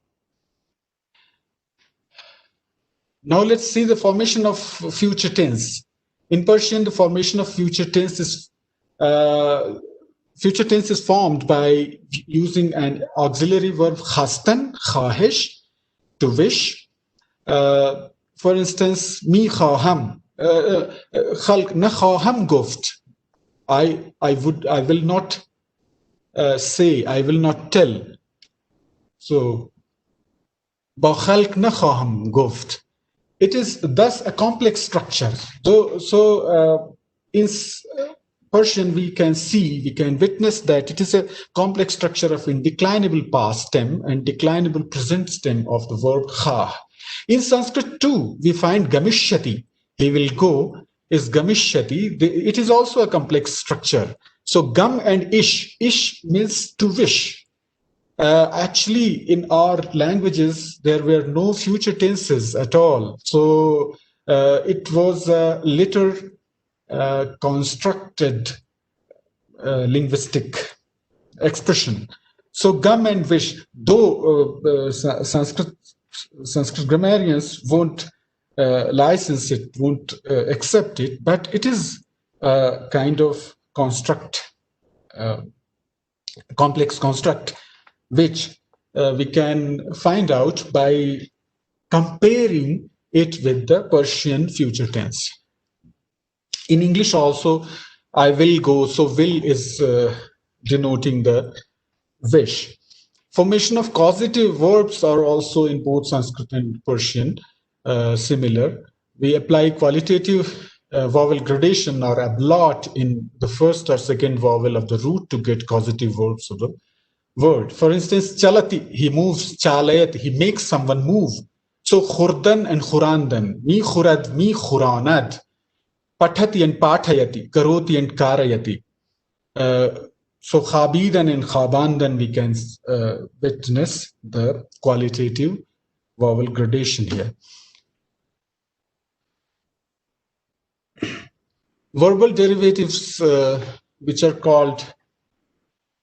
Now let's see the formation of future tense. In Persian, the formation of future tense is formed by using an auxiliary verb khastan, khahish, to wish. For instance, mi khaham, khalq na khaham guft. I will not say, I will not tell. So, ba khalq na khaham guft. It is thus a complex structure. So in Persian, we can witness that it is a complex structure of indeclinable past stem and declinable present stem of the verb khah. In Sanskrit too, we find gamishyati, he will go, is gamishyati. It is also a complex structure. So gam and ish means to wish. Actually, in our languages, there were no future tenses at all. So it was a later constructed linguistic expression. So gum and wish, though Sanskrit grammarians won't license it, won't accept it, but it is a kind of complex construct, which we can find out by comparing it with the Persian future tense. In English also, I will go, so will is denoting the wish. Formation of causative verbs are also in both Sanskrit and Persian similar. We apply qualitative vowel gradation or ablaut in the first or second vowel of the root to get causative verbs of the word. For instance, chalati, he moves, chalayat, he makes someone move. So khurdan and khurandan, mi khurad, mi khuranad, pathati and pathayati, karoti and karayati. So khabidan and khabandan, we can witness the qualitative vowel gradation here. Verbal derivatives, which are called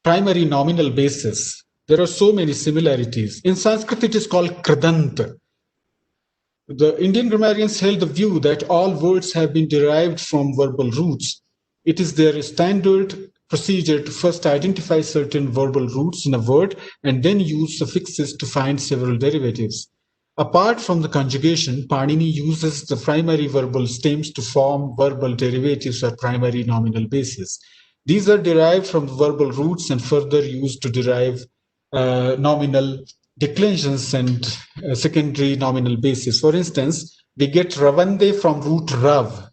primary nominal basis, there are so many similarities. In Sanskrit, it is called kridant. The Indian grammarians held the view that all words have been derived from verbal roots. It is their standard procedure to first identify certain verbal roots in a word and then use suffixes to find several derivatives. Apart from the conjugation, Panini uses the primary verbal stems to form verbal derivatives or primary nominal bases. These are derived from the verbal roots and further used to derive nominal declensions and secondary nominal bases. For instance, we get Ravande from root Rav,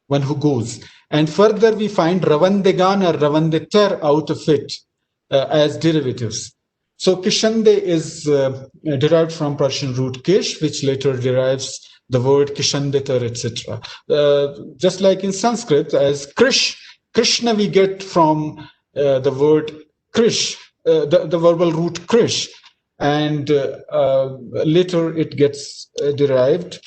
one who goes. And further we find Ravandegan or Ravandetar out of it as derivatives. So Kishande is derived from Persian root Kish, which later derives the word Kishandetar, etc. Just like in Sanskrit, as Krish, Krishna we get from the word Krish, the verbal root Krish. And later it gets derived.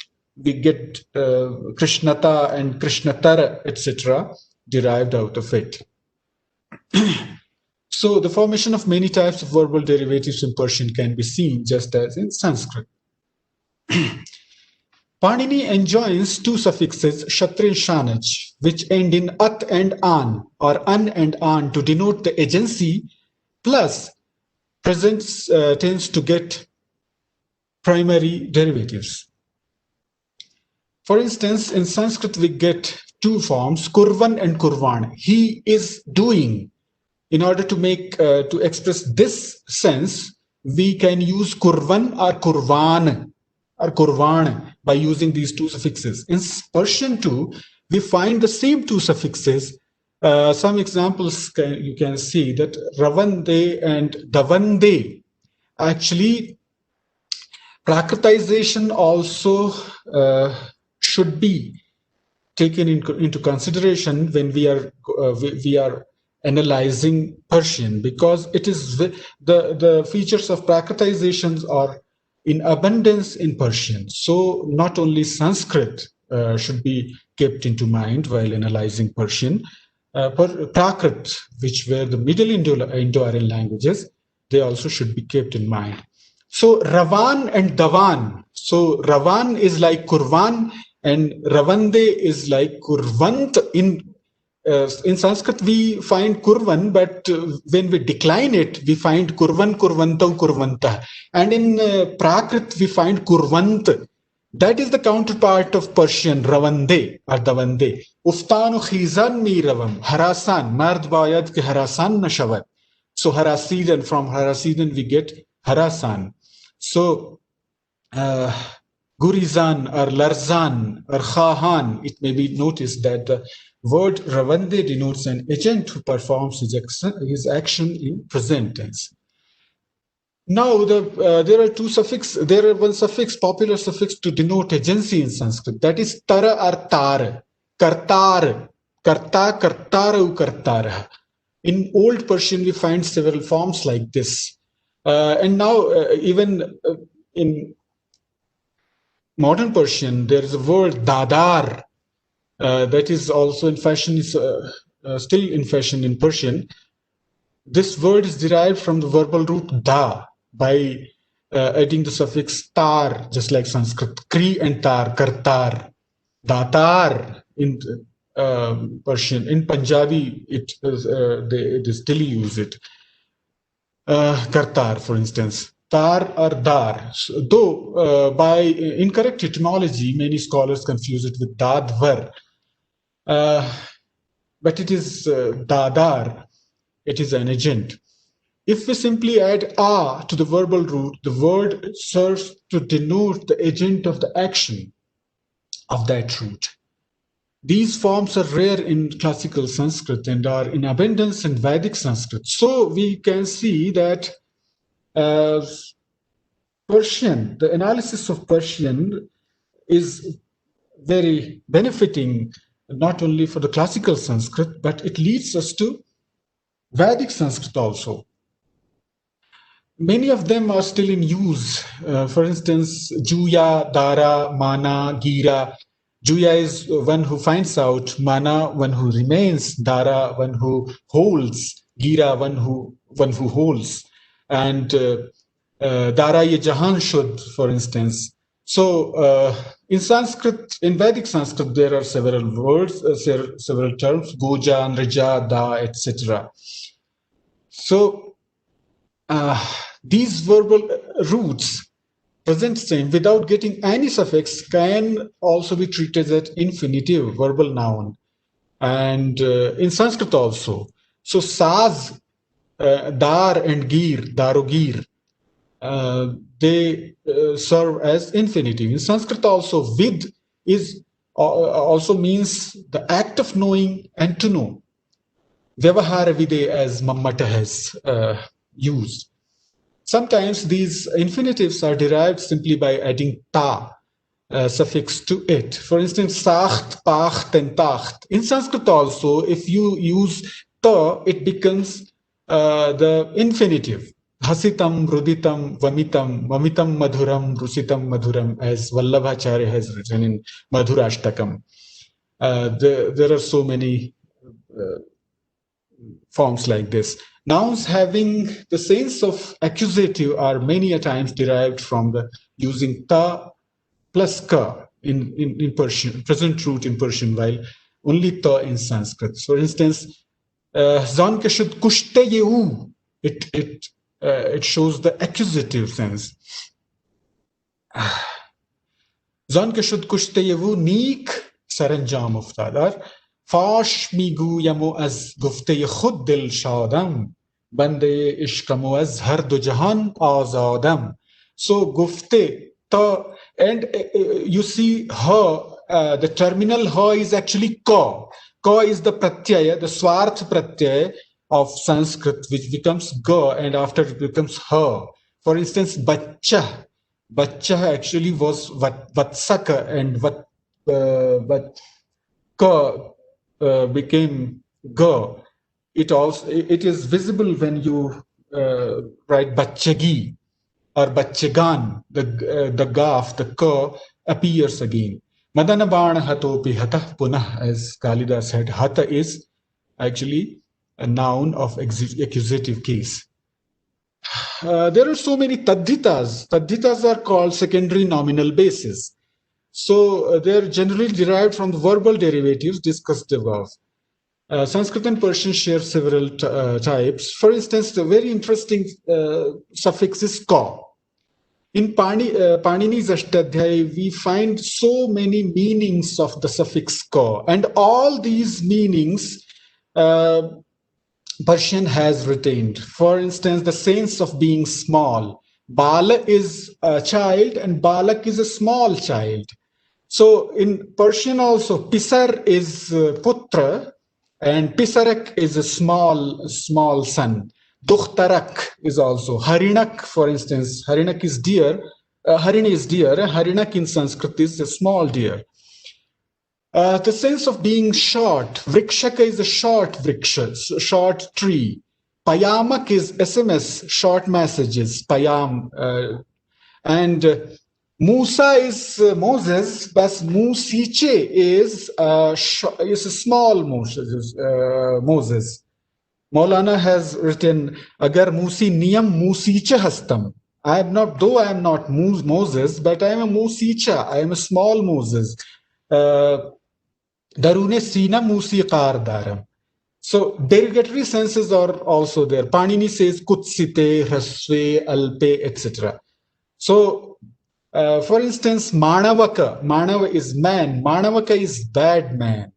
We get Krishnata and Krishnatara, etc., derived out of it. So the formation of many types of verbal derivatives in Persian can be seen just as in Sanskrit. Panini enjoins two suffixes, shatr and shanach, which end in at and an, or an and an, to denote the agency, plus presents tends to get primary derivatives. For instance, in Sanskrit we get two forms, kurvan and kurvan. He is doing. In order to make to express this sense, we can use kurvan or kurvan by using these two suffixes. In Persian too, we find the same two suffixes. Some examples you can see that ravande and davande. Actually, prakritization also should be taken into consideration when we are analyzing Persian, because it is the features of prakritizations are in abundance in Persian. So not only Sanskrit should be kept into mind while analyzing Persian, Prakrit, which were the Middle Indo-Aryan languages, they also should be kept in mind. So Ravan and Davan. So Ravan is like Kurvan and Ravande is like Kurvant. In Sanskrit, we find Kurvan, but when we decline it, we find Kurvan, Kurvantau, Kurvanta. And in Prakrit, we find Kurvant. That is the counterpart of Persian, Ravande or Davande. Uftanu khizan mi ravam, harasan, mard bayad ke harasan na shavad. So Harasidan, from Harasidan we get harasan. So Gurizan or Larzan or Khahan, it may be noticed that the word Ravande denotes an agent who performs his action in present tense. Now, there are two suffixes. There are one suffix, popular suffix to denote agency in Sanskrit. That is tara or tar, kartar, karta, kartaru, kartara. In Old Persian, we find several forms like this. And now, even in modern Persian, there is a word dadar that is also in fashion, is still in fashion in Persian. This word is derived from the verbal root da by adding the suffix tar, just like Sanskrit. Kri and tar, kartar, datar in Persian. In Punjabi, they still use it. Kartar, for instance. Tar or dar. Though by incorrect etymology, many scholars confuse it with dadvar. But it is dadar. It is an agent. If we simply add a to the verbal root, the word serves to denote the agent of the action of that root. These forms are rare in classical Sanskrit and are in abundance in Vedic Sanskrit. So we can see that Persian, the analysis of Persian is very benefiting not only for the classical Sanskrit, but it leads us to Vedic Sanskrit also. Many of them are still in use. For instance, Juya, Dara, Mana, Gira. Juya is one who finds out, Mana one who remains, Dara one who holds, Gira one who holds, and Dara ye Jahan Shud, for instance. So in Sanskrit, in Vedic Sanskrit, there are several words, several terms, Goja, Nrija, Da, etc. So these verbal roots, present same, without getting any suffix, can also be treated as infinitive, verbal noun. And in Sanskrit also. So Saz, Dar and Gir, Darogir, they serve as infinitive. In Sanskrit also, Vid is also means the act of knowing and to know. Vyavahara vide, as Mammata has used. Sometimes these infinitives are derived simply by adding ta suffix to it. For instance, sacht, pacht, and tacht. In Sanskrit also, if you use ta, it becomes the infinitive. Hasitam, ruditam, vamitam, vamitam madhuram, rusitam madhuram, as Vallabhacharya has written in Madhurashtakam. There are so many forms like this. Nouns having the sense of accusative are many a times derived from the using ta plus ka in Persian, present root in Persian, while only ta in Sanskrit. For instance, zan ke shud kushte yehu, it shows the accusative sense. Zan ke shud kushte yehu neek saranjam uftadar. فاش میگویم و از گفته خود دل شادم بنده عشقم و از هر دو جهان آزادم. So گفته تا, and you see ha, the terminal ha is actually ka. Ka is the pratyaya, the swarth pratyaya of Sanskrit, which becomes ga, and after it becomes ha. For instance, bachcha actually was vatsaka, and ka became ga. It is visible when you write bachagi or bachagan. The gaf, the ka appears again. Madanabana hatopi hatah punah, as Kalidas said. Hata is actually a noun of accusative case. There are so many tadhitas. Tadhitas are called secondary nominal bases. So they're generally derived from the verbal derivatives discussed above. Sanskrit and Persian share several types. For instance, the very interesting suffix is ka. In Panini's Ashtadhyaya, we find so many meanings of the suffix ka, and all these meanings Persian has retained. For instance, the sense of being small. Bala is a child and Balak is a small child. So in Persian also, Pisar is Putra and Pisarak is a small son. Dukhtarak is also. Harinak, for instance, Harinak is deer. Harini is deer. Harinak in Sanskrit is a small deer. The sense of being short. Vrikshaka is a short vriksha, short tree. Payamak is SMS, short messages, payam. And Musa is Moses, but Musiche is a small Moses. Maulana has written, Agar Musi Niyam Musicha Hastam. I am not Moses, but I am a Musicha. I am a small Moses. Darune Sina Musiqar Daram. So derogatory senses are also there. Panini says Kutsite, Hasve, Alpe, etc. So for instance, Manava is man. Manavaka is bad man.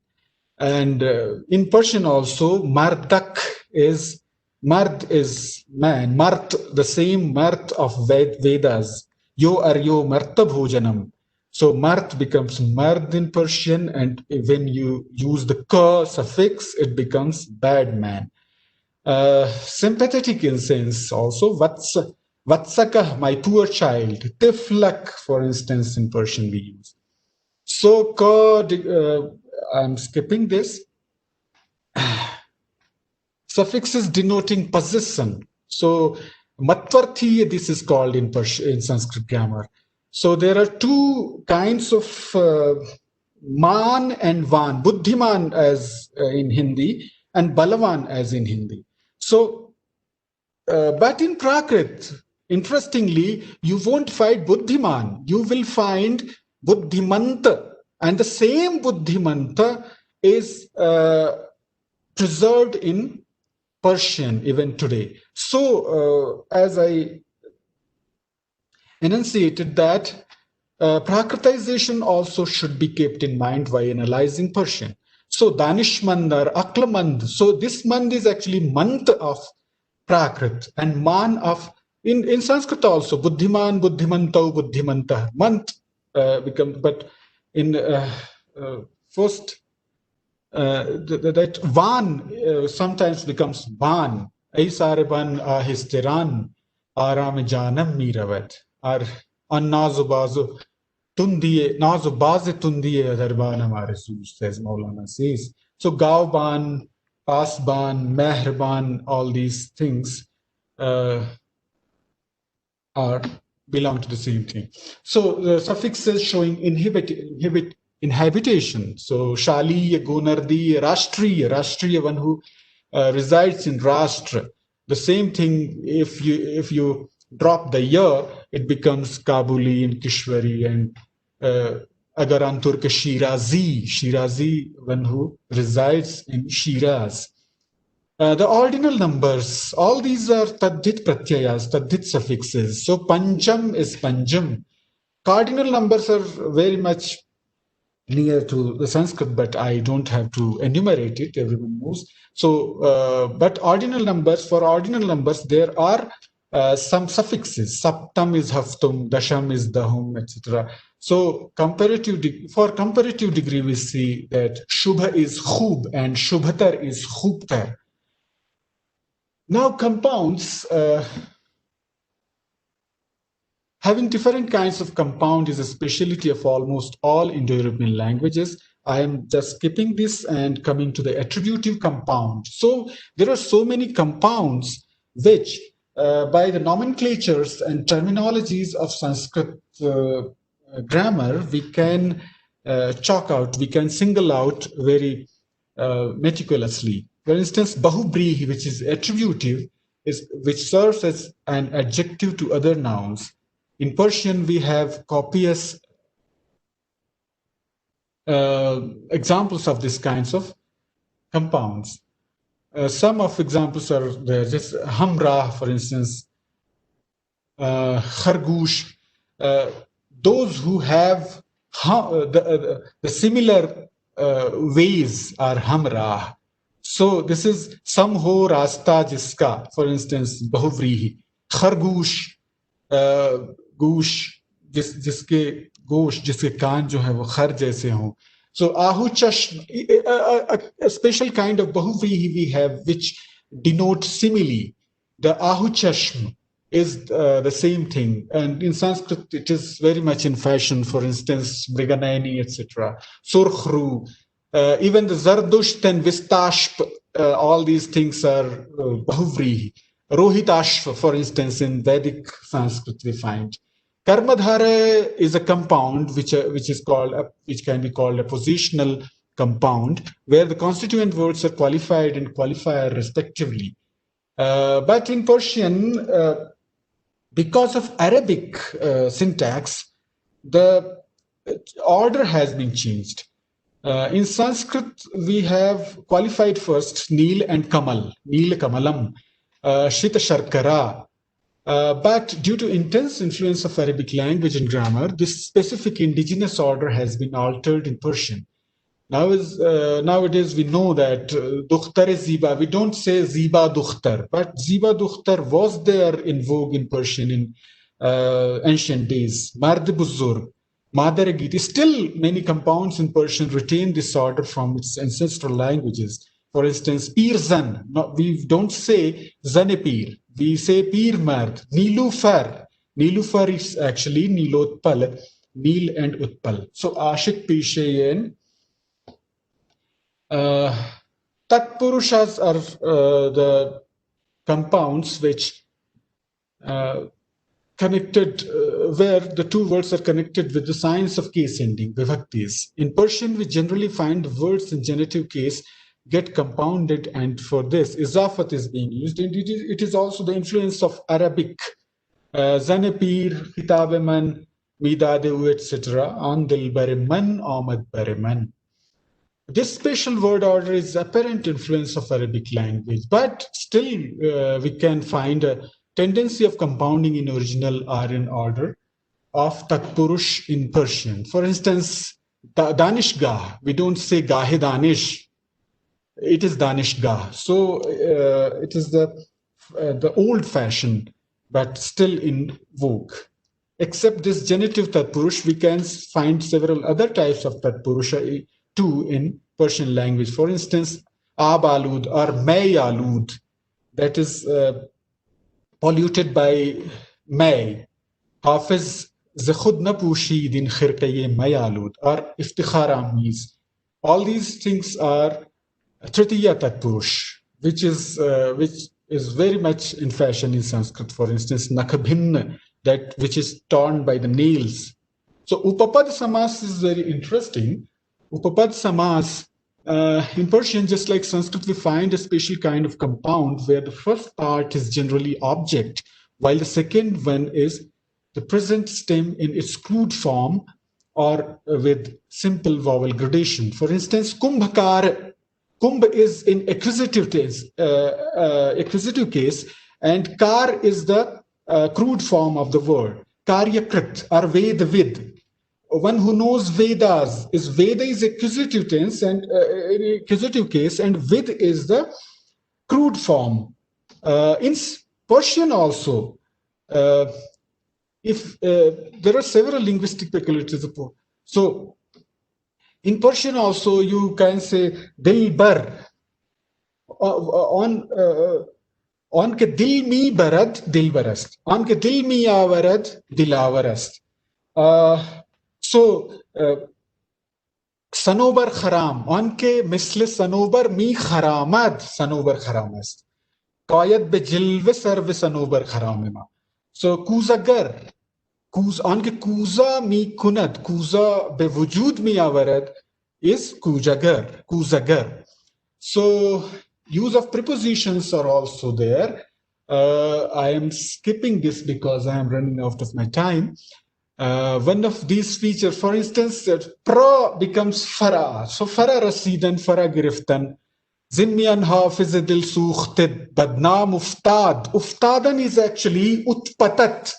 And in Persian also, Mardak is man. Mart, the same Mart of Vedas. Yo aryo marta bhojanam. So mard becomes mard in Persian, and when you use the ka suffix, it becomes bad man. Sympathetic in sense also, vatsaka, my poor child. Tiflak, for instance, in Persian we use. So ka, I'm skipping this. Suffixes denoting possession. So matvarthi, this is called in Persian, in Sanskrit grammar. So there are two kinds of man and van, buddhiman as in Hindi and balavan as in Hindi. So, but in Prakrit, interestingly, you won't find buddhiman. You will find buddhimanta, and the same buddhimanta is preserved in Persian even today. So, as I enunciated that Prakritization also should be kept in mind while analyzing Persian. So Danishmand or Aklamand. So this mand is actually month of Prakrit and man of in Sanskrit also Buddhiman, Buddhimantau, Buddhimanta. Month becomes, but in first that van sometimes becomes van. Aisariban ahistiran aram janam miravat or annazubazu. Tundiye, nazubaze tundiye darban hamare sooj, says Maulana says. So Gauban, Pasban, Mehrban, all these things are belong to the same thing. So the suffixes showing inhabitation. So Shali, Gonardi, Rashtriya, one who resides in Rashtra. The same thing, if you drop the ya, it becomes Kabuli and Kishwari and Agarantur ke Shirazi, one who resides in Shiraz. The ordinal numbers, all these are Taddhit Pratyayas, Taddhit suffixes. So Pancham is Panjam. Cardinal numbers are very much near to the Sanskrit, but I don't have to enumerate it, everyone knows. So, but ordinal numbers, for ordinal numbers, there are some suffixes. Saptam is Haftum, Dasham is Dahum, etc. So, for comparative degree, we see that Shubha is Khub and Shubhatar is Khubtar. Now, compounds, having different kinds of compound is a specialty of almost all Indo-European languages. I am just skipping this and coming to the attributive compound. So there are so many compounds which by the nomenclatures and terminologies of Sanskrit grammar, we can chalk out, we can single out very meticulously. For instance, Bahubrihi, which is attributive, which serves as an adjective to other nouns. In Persian, we have copious examples of these kinds of compounds. Some of examples are there, just Hamra, for instance, Khargoosh. Those who have the similar ways are Hamra. So this is Samho Rasta Jiska, for instance, Bahuvrihi. Khargoosh, Goosh, जिसके कान जो है वो खर जैसे हों. So ahu chashma, a special kind of bahuvrihi we have which denotes simile. The ahu chashma is the same thing, and in Sanskrit it is very much in fashion. For instance, Mriganayani, etc. Surkhru, even the Zardusht and Vistashp, all these things are bahuvrihi. Rohitashva, for instance, in Vedic Sanskrit we find. Karmadhara is a compound which can be called a positional compound, where the constituent words are qualified and qualifier respectively. But in Persian, because of Arabic syntax, the order has been changed. In Sanskrit, we have qualified first Neel and Kamal, Neel Kamalam, Shita Sharkara. But due to intense influence of Arabic language and grammar, this specific indigenous order has been altered in Persian. Nowadays we know that Dukhtar is Ziba. We don't say Ziba Dukhtar, but Ziba Dukhtar was there in vogue in Persian in ancient days. Mard Buzurg. Madaragiti. Still, many compounds in Persian retain this order from its ancestral languages. For instance, Pir Zan. We don't say Zanepir. We say Pir Mard. Nilufar. Nilufar is actually Nilotpal. Nil and Utpal. So Ashik Pishayen. Tatpurushas are the compounds which connected, where the two words are connected with the signs of case ending, vibhaktis. In Persian, we generally find words in genitive case get compounded, and for this, izafat is being used. And it is also the influence of Arabic, Zanepir, Kitabeman, Midadeu, etc. on Dilbariman, Ahmad Bariman. This special word order is apparent influence of Arabic language, but still we can find a tendency of compounding in original Aryan order of Tatpurush in Persian. For instance, Danishgah, we don't say Gahe Danish, it is Danishgah. So it is the old fashioned, but still in vogue. Except this genitive Tatpurush, we can find several other types of Tatpurusha too in Persian language. For instance, Abalud or Mayalud, that is polluted by May. Hafiz Zakhud Napushi din Khirkaye Mayalud or Iftikharamiz. All these things are Tritiya Tatpurush, which is very much in fashion in Sanskrit. For instance, Nakabhinna, that which is torn by the nails. So Upapad Samas is very interesting. Upapad Samas, in Persian, just like Sanskrit, we find a special kind of compound where the first part is generally object, while the second one is the present stem in its crude form or with simple vowel gradation. For instance, Kumbhakar. Kumbh is in accusative case, and Kar is the crude form of the word. Karyakrit or Vedavid. One who knows Vedas is Veda is accusative tense and accusative case, and Vid is the crude form. In Persian also, if there are several linguistic peculiarities. So in Persian also you can say Dilbar. On ke dil mi barad dilbarast. On ke dil mi avarad dilawarast. So, Sanobar Kharam, onke misle Sanobar mi Kharamad, Sanobar Kharamast. Qayat be jilve sarve Sanobar Kharamima. So, Kuzagar, onke Kuza mi kunad, Kuza be wujud mi avarad is Kuzagar. So, use of prepositions are also there. I am skipping this because I am running out of my time. One of these features, for instance, pro becomes fara. So fara rasidan, fara giriftan. Zinmian hafiz dil suhtid, badnaam uftad. Uftadan is actually utpatat.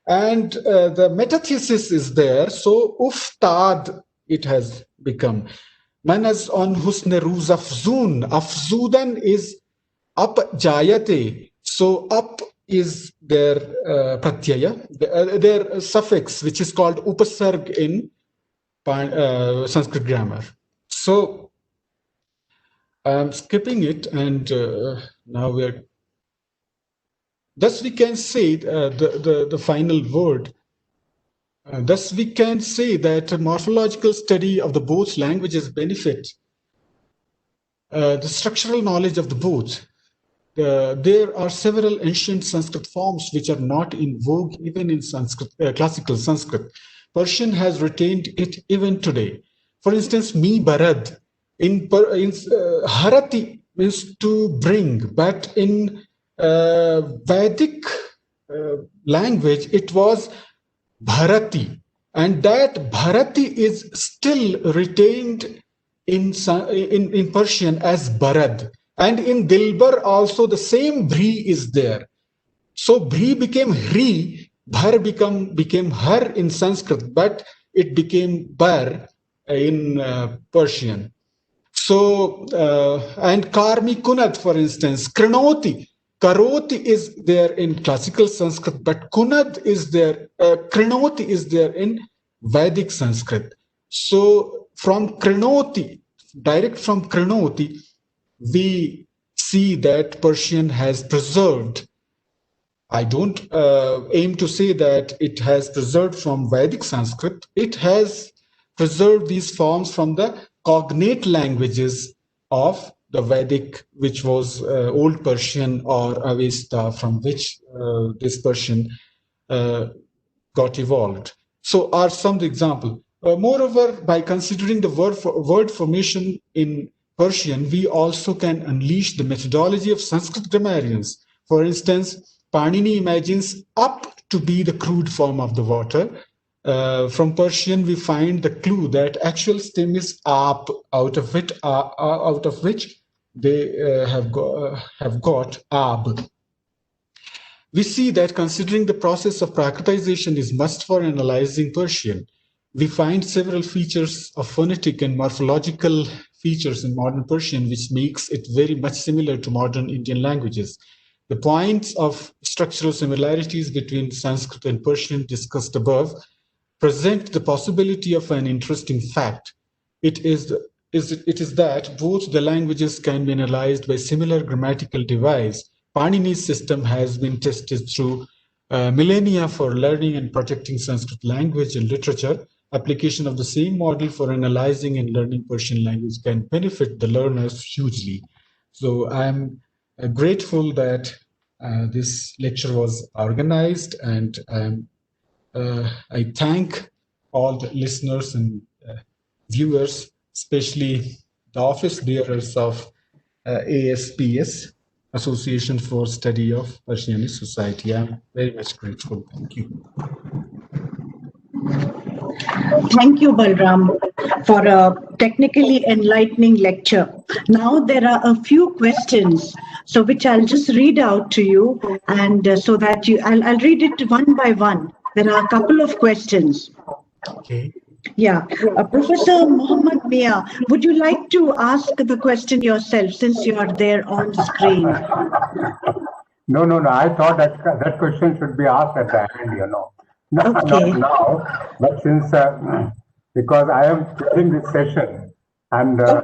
And the metathesis is there. So uftad it has become. Manas on husne ruz afzun. Afzudan is up jayate. So up is their pratyaya, their suffix, which is called upasarg in Sanskrit grammar. So I'm skipping it, and now we're. Thus, we can say the final word. Thus, we can say that a morphological study of the both languages benefit the structural knowledge of the both. There are several ancient Sanskrit forms which are not in vogue even in Sanskrit, classical Sanskrit. Persian has retained it even today. For instance, mi barad in harati means to bring, but in Vedic language it was bharati, and that bharati is still retained in Persian as barad. And in Dilbar also the same bri is there. So bri became hri, bhar became har in Sanskrit, but it became bar in Persian. So, and karmi kunat, for instance, kranoti. Karoti is there in classical Sanskrit, but kunad is there, kranoti is there in Vedic Sanskrit. So from Krinoti, direct from Krinoti, we see that Persian has preserved. I don't aim to say that it has preserved from Vedic Sanskrit. It has preserved these forms from the cognate languages of the Vedic, which was Old Persian or Avesta, from which this Persian got evolved. So are some example. Moreover, by considering the word formation in Persian, we also can unleash the methodology of Sanskrit grammarians. For instance, Panini imagines up to be the crude form of the water. From Persian, we find the clue that actual stem is up, out of which they have got ab. We see that considering the process of Prakritization is must for analyzing Persian, we find several features of phonetic and morphological features in modern Persian, which makes it very much similar to modern Indian languages. The points of structural similarities between Sanskrit and Persian discussed above present the possibility of an interesting fact. It is that both the languages can be analyzed by similar grammatical device. Panini's system has been tested through millennia for learning and protecting Sanskrit language and literature. Application of the same model for analyzing and learning Persian language can benefit the learners hugely. So I'm grateful that this lecture was organized, and I thank all the listeners and viewers, especially the office bearers of ASPS, Association for Study of Persianist Society. I'm very much grateful. Thank you. Thank you, Balram, for a technically enlightening lecture. Now there are a few questions, so which I'll just read out to you, and so that I'll read it one by one. There are a couple of questions. Okay. Yeah. Professor Muhammad Mia, would you like to ask the question yourself since you are there on screen? No. I thought that question should be asked at the end, Not now, but since because I am chairing this session, and I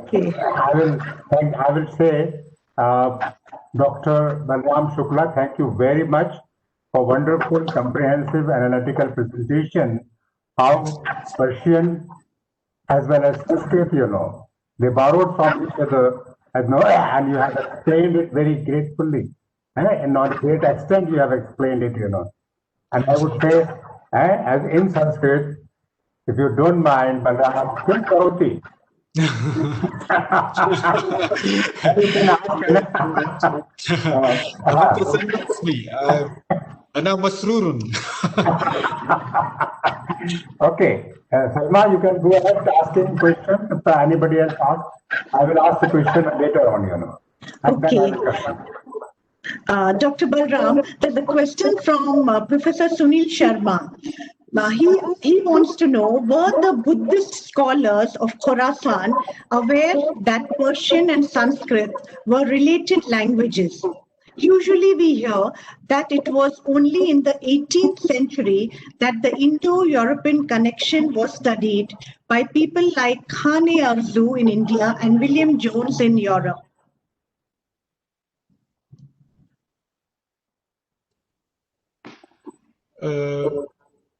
will say, Dr. Balram Shukla, thank you very much for wonderful, comprehensive, analytical presentation. How Persian as well as Sanskrit, they borrowed from each other, and you have explained it very gracefully, and on great extent you have explained it, And I would say, as in Sanskrit, if you don't mind, Balram, kim karoti? Okay, Salma, you can go ahead asking questions. If anybody else asks, I will ask the question later on, Okay. Dr. Balram, there's a question from Professor Sunil Sharma. He wants to know, were the Buddhist scholars of Khorasan aware that Persian and Sanskrit were related languages? Usually we hear that it was only in the 18th century that the Indo-European connection was studied by people like Khane Arzu in India and William Jones in Europe.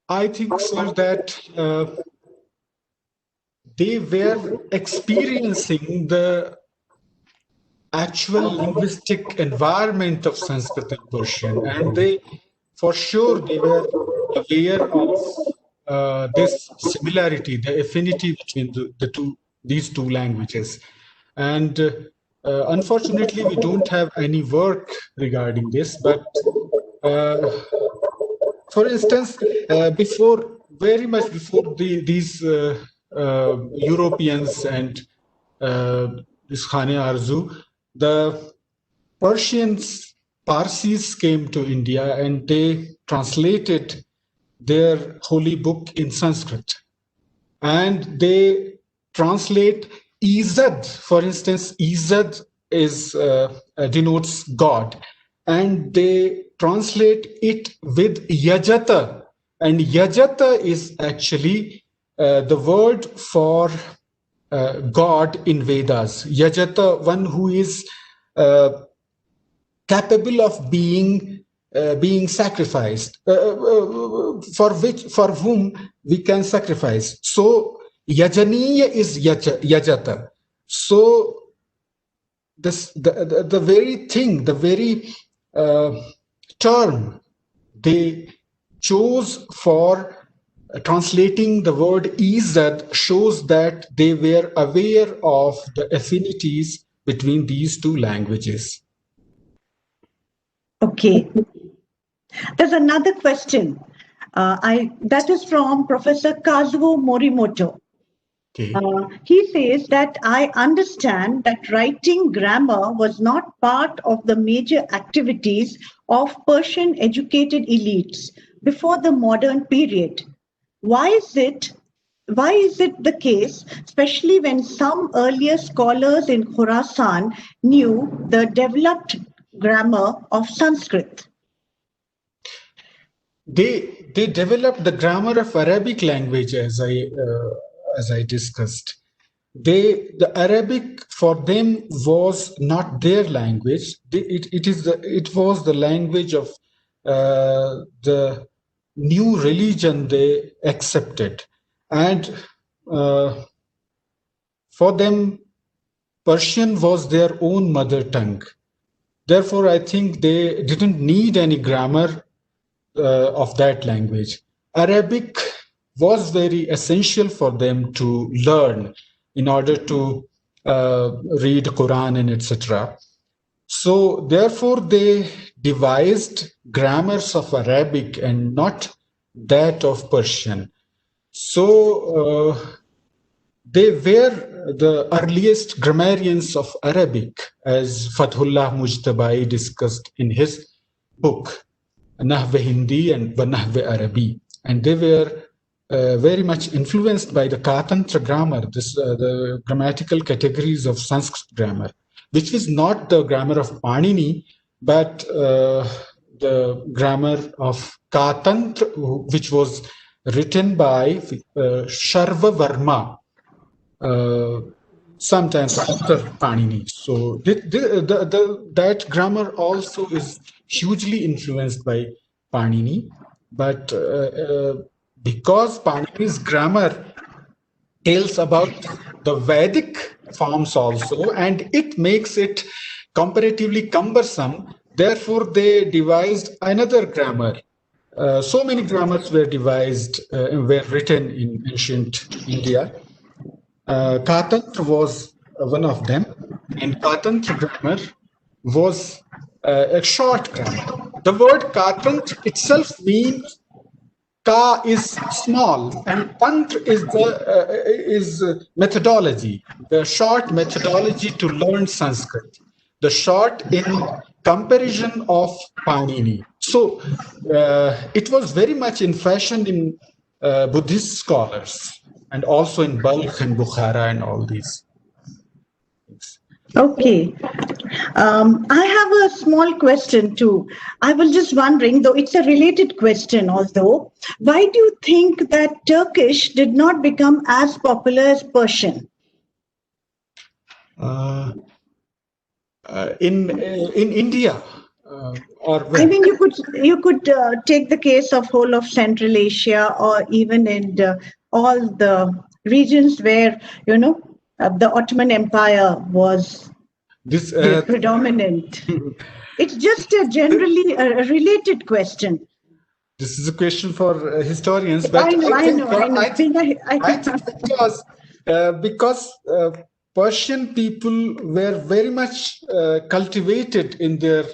I think, sir, that they were experiencing the actual linguistic environment of Sanskrit and Persian, and they were aware of this similarity, the affinity between these two languages. And unfortunately, we don't have any work regarding this, but for instance, very much before these Europeans and this Khane Arzu, the Parsis came to India and they translated their holy book in Sanskrit. And they translate Izad, for instance, Izad denotes God. And they translate it with Yajata. And Yajata is actually the word for God in Vedas, Yajata, one who is capable of being sacrificed, for whom we can sacrifice. So Yajaniya is Yajata. So this the very thing, the very term they chose for translating the word Izad shows that they were aware of the affinities between these two languages. Okay. There's another question. That is from Professor Kazuo Morimoto. Okay. He says that I understand that writing grammar was not part of the major activities of Persian educated elites before the modern period. Why is it the case, especially when some earlier scholars in Khorasan knew the developed grammar of Sanskrit? They developed the grammar of Arabic language, as I discussed. The Arabic for them was not their language. It was the language of the new religion they accepted, and for them Persian was their own mother tongue. Therefore, I think they didn't need any grammar of that language. Arabic was very essential for them to learn in order to read Quran and etc. So therefore they devised grammars of Arabic and not that of Persian. So they were the earliest grammarians of Arabic, as Fathullah Mujtabai discussed in his book Nahve Hindi and Nahve Arabi, and they were very much influenced by the Katantra grammar, the grammatical categories of Sanskrit grammar, which is not the grammar of Panini, but the grammar of Katantra, which was written by Sharva Varma, sometimes after Panini. So that grammar also is hugely influenced by Panini, but because Panini's grammar tells about the Vedic forms also, and it makes it comparatively cumbersome, therefore they devised another grammar. So many grammars were devised, were written in ancient India. Katantra was one of them, and Katantra grammar was a short grammar. The word Katantra itself means Ka is small, and Tantra is methodology, the short methodology to learn Sanskrit, the short in comparison of Panini. So it was very much in fashion in Buddhist scholars, and also in Balkh and Bukhara and all these things. Okay. I have a small question too. I was just wondering, though it's a related question also, why do you think that Turkish did not become as popular as Persian? In India, or where? I mean, you could take the case of whole of Central Asia, or even in all the regions where the Ottoman Empire was predominant. It's just a generally a related question. This is a question for historians, but I know. I think because Persian people were very much cultivated in their,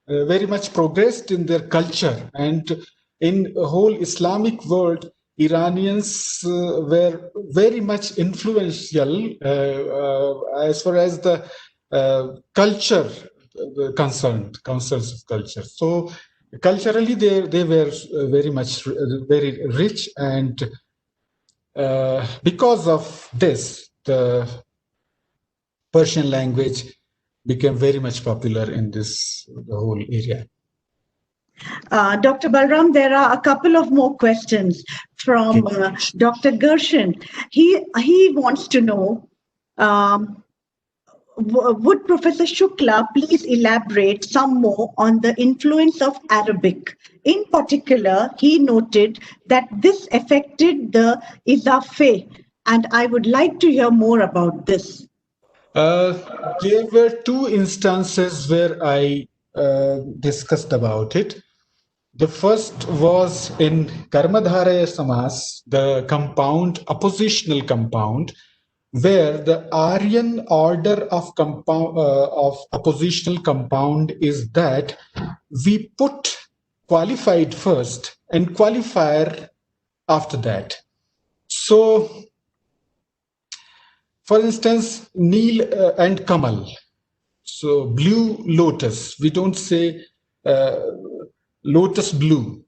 very much progressed in their culture, and in the whole Islamic world, Iranians were very much influential as far as the culture concerns of culture. So culturally, they were very much very rich, and because of this, the Persian language became very much popular in the whole area. Dr. Balram, there are a couple of more questions from Dr. Gershon. He wants to know, would Professor Shukla please elaborate some more on the influence of Arabic? In particular, he noted that this affected the Izafe, and I would like to hear more about this. There were two instances where I discussed about it. The first was in Karmadharaya Samas, the compound, oppositional compound, where the Aryan order of oppositional compound is that we put qualified first and qualifier after that. So, for instance, Neel and Kamal. So blue lotus, we don't say lotus blue.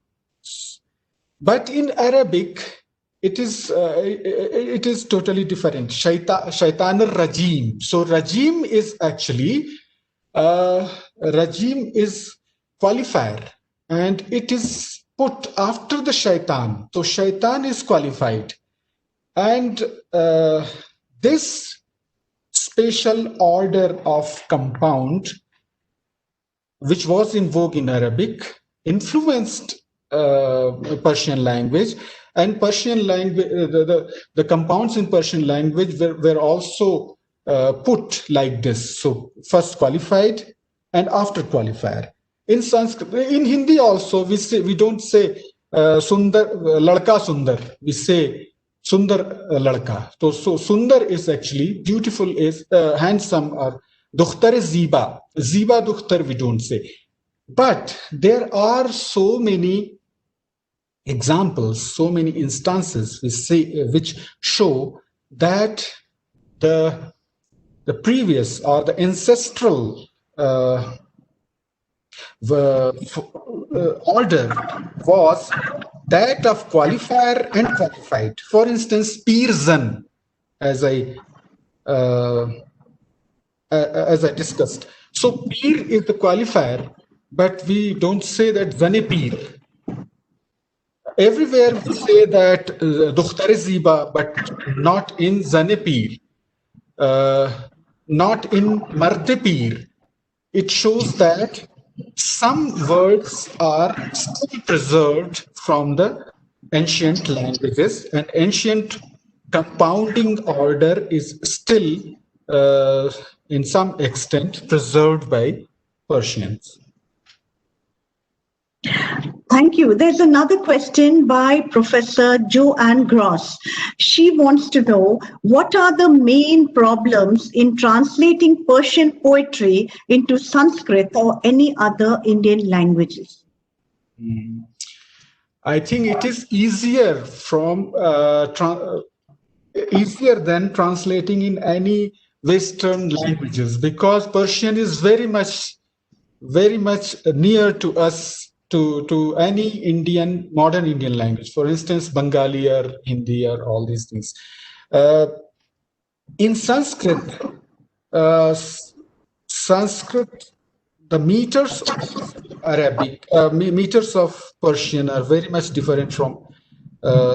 But in Arabic, it is totally different. Shaitan al-Rajim. So Rajim is actually, Rajim is qualifier and it is put after the shaitan. So shaitan is qualified. And this spatial order of compound, which was in vogue in Arabic, influenced Persian language, and Persian language, the compounds in Persian language were also put like this. So first qualified and after qualifier. In Sanskrit, in Hindi also, we don't say Sundar, Ladka Sundar. We say Sundar Ladka. So Sundar is actually beautiful, is handsome, or Dukhtar is Ziba. Ziba Dukhtar we don't say. But there are so many examples, so many instances which show that the previous or the ancestral order was that of qualifier and qualified. For instance, Pirzan, as I discussed. So Pir is the qualifier, but we don't say that Zane Pir. Everywhere we say that Dukhtar Ziba, but not in Zane Pir, not in Marte Pir. It shows that some words are still preserved from the ancient languages, and ancient compounding order is still, in some extent, preserved by Persians. Thank you. There's another question by Professor Joanne Gross. She wants to know, what are the main problems in translating Persian poetry into Sanskrit or any other Indian languages? I think it is easier than translating in any Western languages, because Persian is very much near to us, to any modern Indian language. For instance, Bengali or Hindi or all these things. In Sanskrit, the meters of Arabic, meters of Persian are very much different from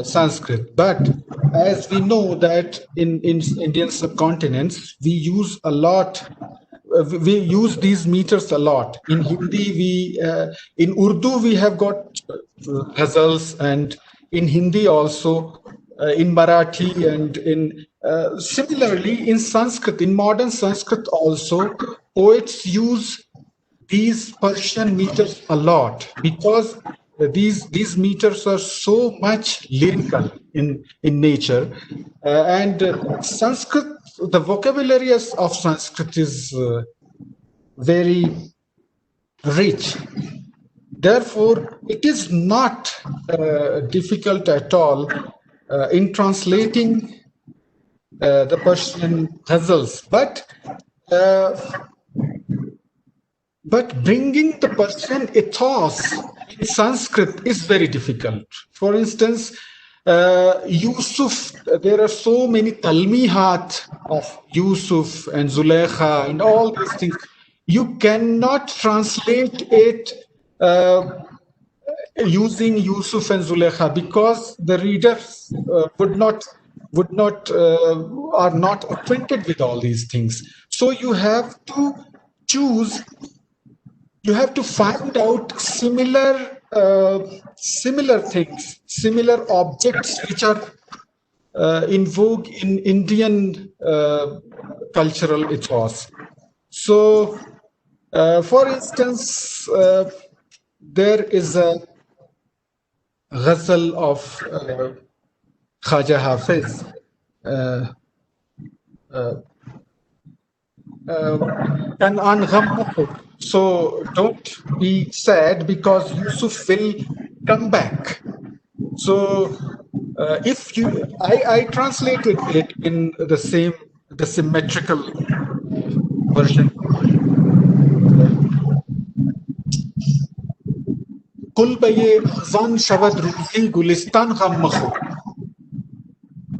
Sanskrit. But as we know that in Indian subcontinents, we use a lot. We use these meters a lot. In Hindi, in Urdu, we have got ghazals, and in Hindi also, in Marathi, and in similarly in Sanskrit, in modern Sanskrit also, poets use these Persian meters a lot, because these meters are so much lyrical in nature, and Sanskrit. The vocabulary of Sanskrit is very rich. Therefore, it is not difficult at all in translating the Persian ghazals, but bringing the Persian ethos in Sanskrit is very difficult. For instance, Yusuf, there are so many talmihat of Yusuf and Zulaikha and all these things. You cannot translate it using Yusuf and Zulekha, because the readers are not acquainted with all these things. So you have to choose. You have to find out similar things, similar objects which are in vogue in Indian cultural ethos. So, for instance, there is a ghazal of Khaja Hafiz. So don't be sad, because Yusuf will come back. So if you, I translated it in the symmetrical version. Kul baye zan shavad ruhi gulistan ghammakho.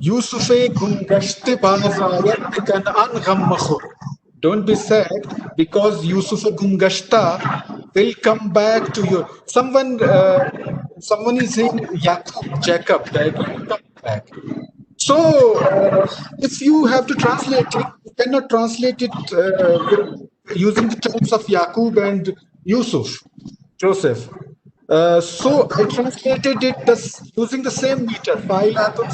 Yusufe gumgashte bazayat kan an ghammakho. Don't be sad, because Yusuf Gumgashta will come back to you. Someone is saying Jacob, that will come back. So if you have to translate it, you cannot translate it using the terms of Yaqub and Joseph. So I translated it using the same meter, Failatun,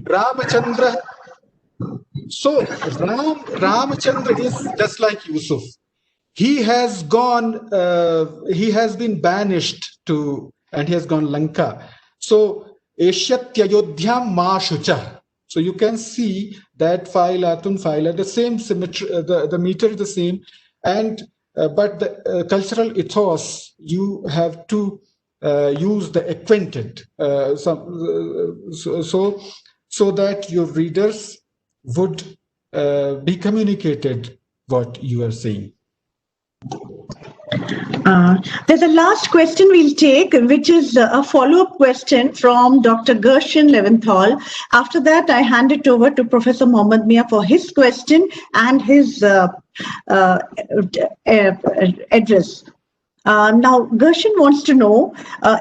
Ramachandra. So Ramachandra is just like Yusuf. He has been banished and he has gone Lanka. So Eshatyayodhyam ma shucha. So you can see that Failatun, the same symmetry, the meter is the same, and but the cultural ethos, you have to use the acquainted, so that your readers would be communicated what you are saying. There's a last question we'll take, which is a follow-up question from Dr. Gershon Leventhal. After that, I hand it over to Professor Mohammad Mia for his question and his address. Now, Gershon wants to know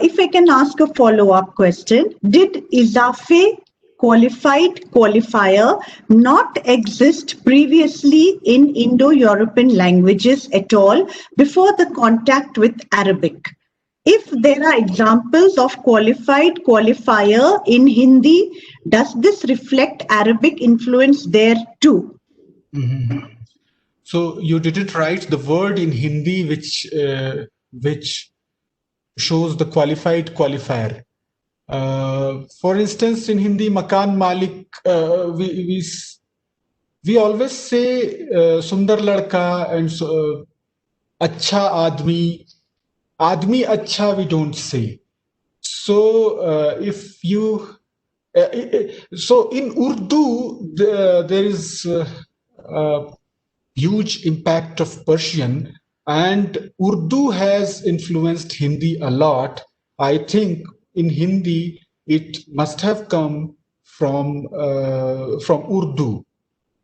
if I can ask a follow-up question. Did izafe, qualified qualifier, not exist previously in Indo-European languages at all before the contact with Arabic? If there are examples of qualified qualifier in Hindi, does this reflect Arabic influence there too? Mm-hmm. So you didn't write the word in Hindi which shows the qualified qualifier. For instance, in Hindi, Makan Malik, we always say Sundar Ladka and Acha Admi. Admi Acha we don't say. So if you, so in Urdu, there is huge impact of Persian, and Urdu has influenced Hindi a lot. I think in Hindi, it must have come from Urdu.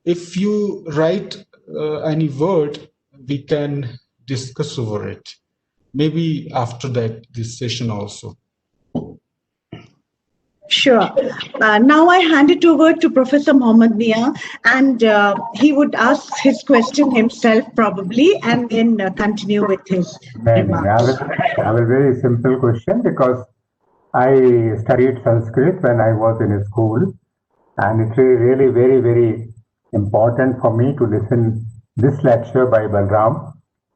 If you write any word, we can discuss over it. Maybe after this session also. Sure. Now I hand it over to Professor Mohammad Mia, and he would ask his question himself probably, and then continue with his remarks. I have a very simple question, because I studied Sanskrit when I was in school, and it's really very, very important for me to listen this lecture by Balram,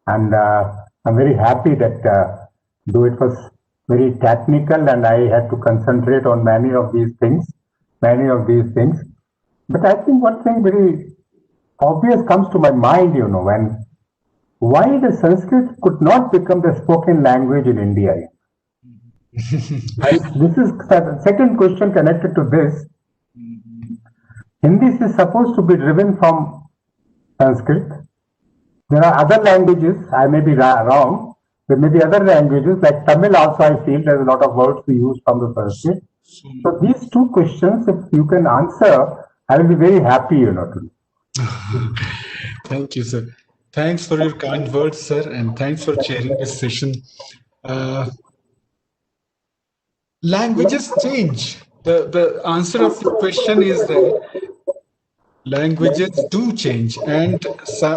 and I'm very happy that though it was very technical and I had to concentrate on many of these things, but I think one thing very obvious comes to my mind, when why the Sanskrit could not become the spoken language in India. This is the second question connected to this. Hindi is supposed to be driven from Sanskrit. There are other languages, I may be wrong, there may be other languages like Tamil also. I feel there's a lot of words to use from the Sanskrit. So these two questions, if you can answer, I will be very happy, Thank you, sir. Thanks for your kind words, sir, and thanks for chairing this session. Languages change. The answer of the question is that languages do change, and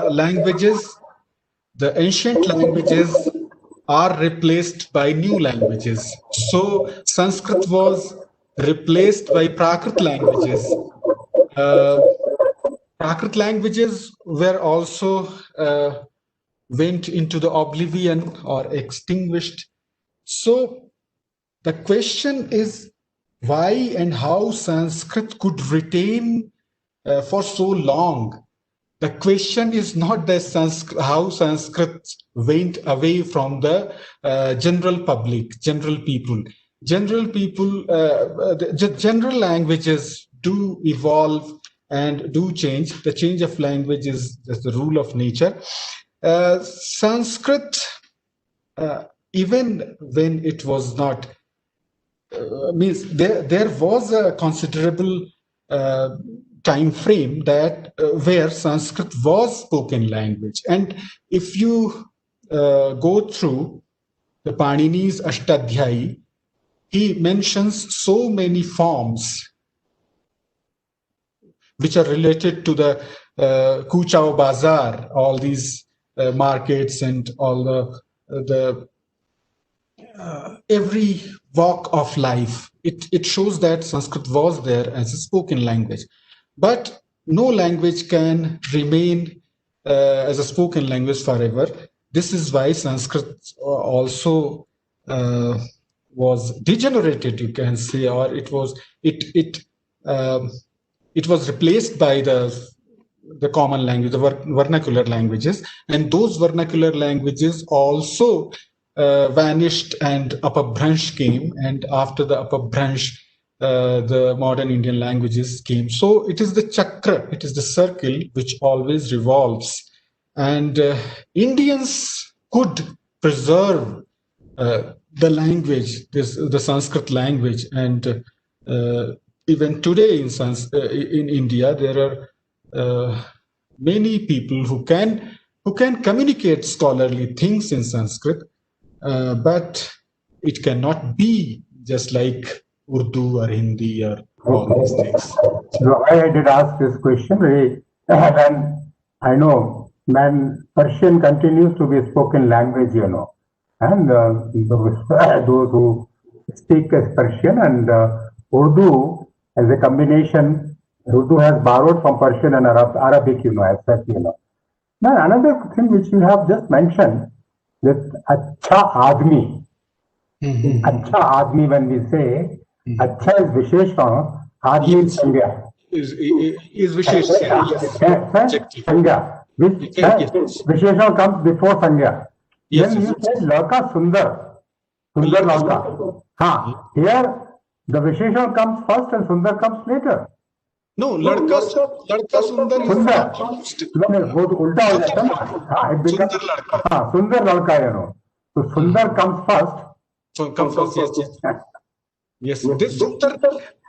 languages, the ancient languages, are replaced by new languages. So Sanskrit was replaced by Prakrit languages. Prakrit languages were also went into the oblivion or extinguished. So the question is why and how Sanskrit could retain for so long. The question is not that how Sanskrit went away from the general public, general people. General people, the general languages do evolve and do change. The change of language is the rule of nature. Sanskrit, even when it was not, means there was a considerable time frame that where Sanskrit was spoken language. And if you go through the Panini's Ashtadhyayi, he mentions so many forms which are related to the Kuchao Bazar, all these markets and all the every walk of life. It shows that Sanskrit was there as a spoken language. But no language can remain as a spoken language forever. This is why Sanskrit also was degenerated, you can say, or it was replaced by the common language, the vernacular languages, and those vernacular languages also vanished, and Apabhransh came, and after the Apabhransh, the modern Indian languages came. So it is the chakra, it is the circle which always revolves, and Indians could preserve the language, the Sanskrit language, and even today in India there are many people who can communicate scholarly things in Sanskrit, but it cannot be just like Urdu or Hindi or all these things. So I did ask this question, when I know when Persian continues to be a spoken language, and those who speak as Persian, and Urdu as a combination, Urdu has borrowed from Persian and Arabic, as such, Now another thing which you have just mentioned, that Acha Admi. Acha Admi, when we say, Acha is Visheshana, Admi is Sangya. Is Visheshana, yes. Sangya. Visheshana comes before Sangya. Yes, Then you say Ladka Sundar. Sundar Ladka. Here, the Visheshana comes first and Sundar comes later. No, Ladka Sundar is not used. वो तो उल्टा हो जाता है ना. It becomes Sundar Ladka, So Sundar comes first. So comes first, yes. Yes, this Sundar,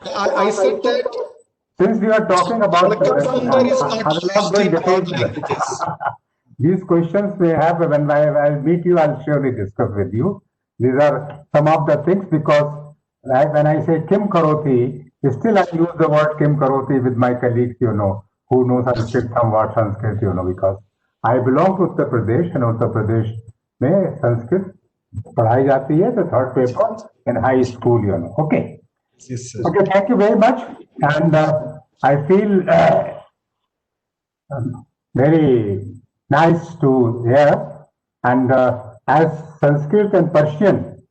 I said that. Since we are talking about Sundar is not used in all languages. These questions may have, when I meet you, I'll surely discuss with you. These are some of the things, because when I say Kim Karoti, still I use the word Kim Karoti with my colleagues, who know Sanskrit, somewhat Sanskrit, because I belong to Uttar Pradesh, and Uttar Pradesh mein Sanskrit padhai jati hai, the third paper in high school, Okay. Yes, sir. Okay, thank you very much. And I feel very nice to hear. And as Sanskrit and Persian,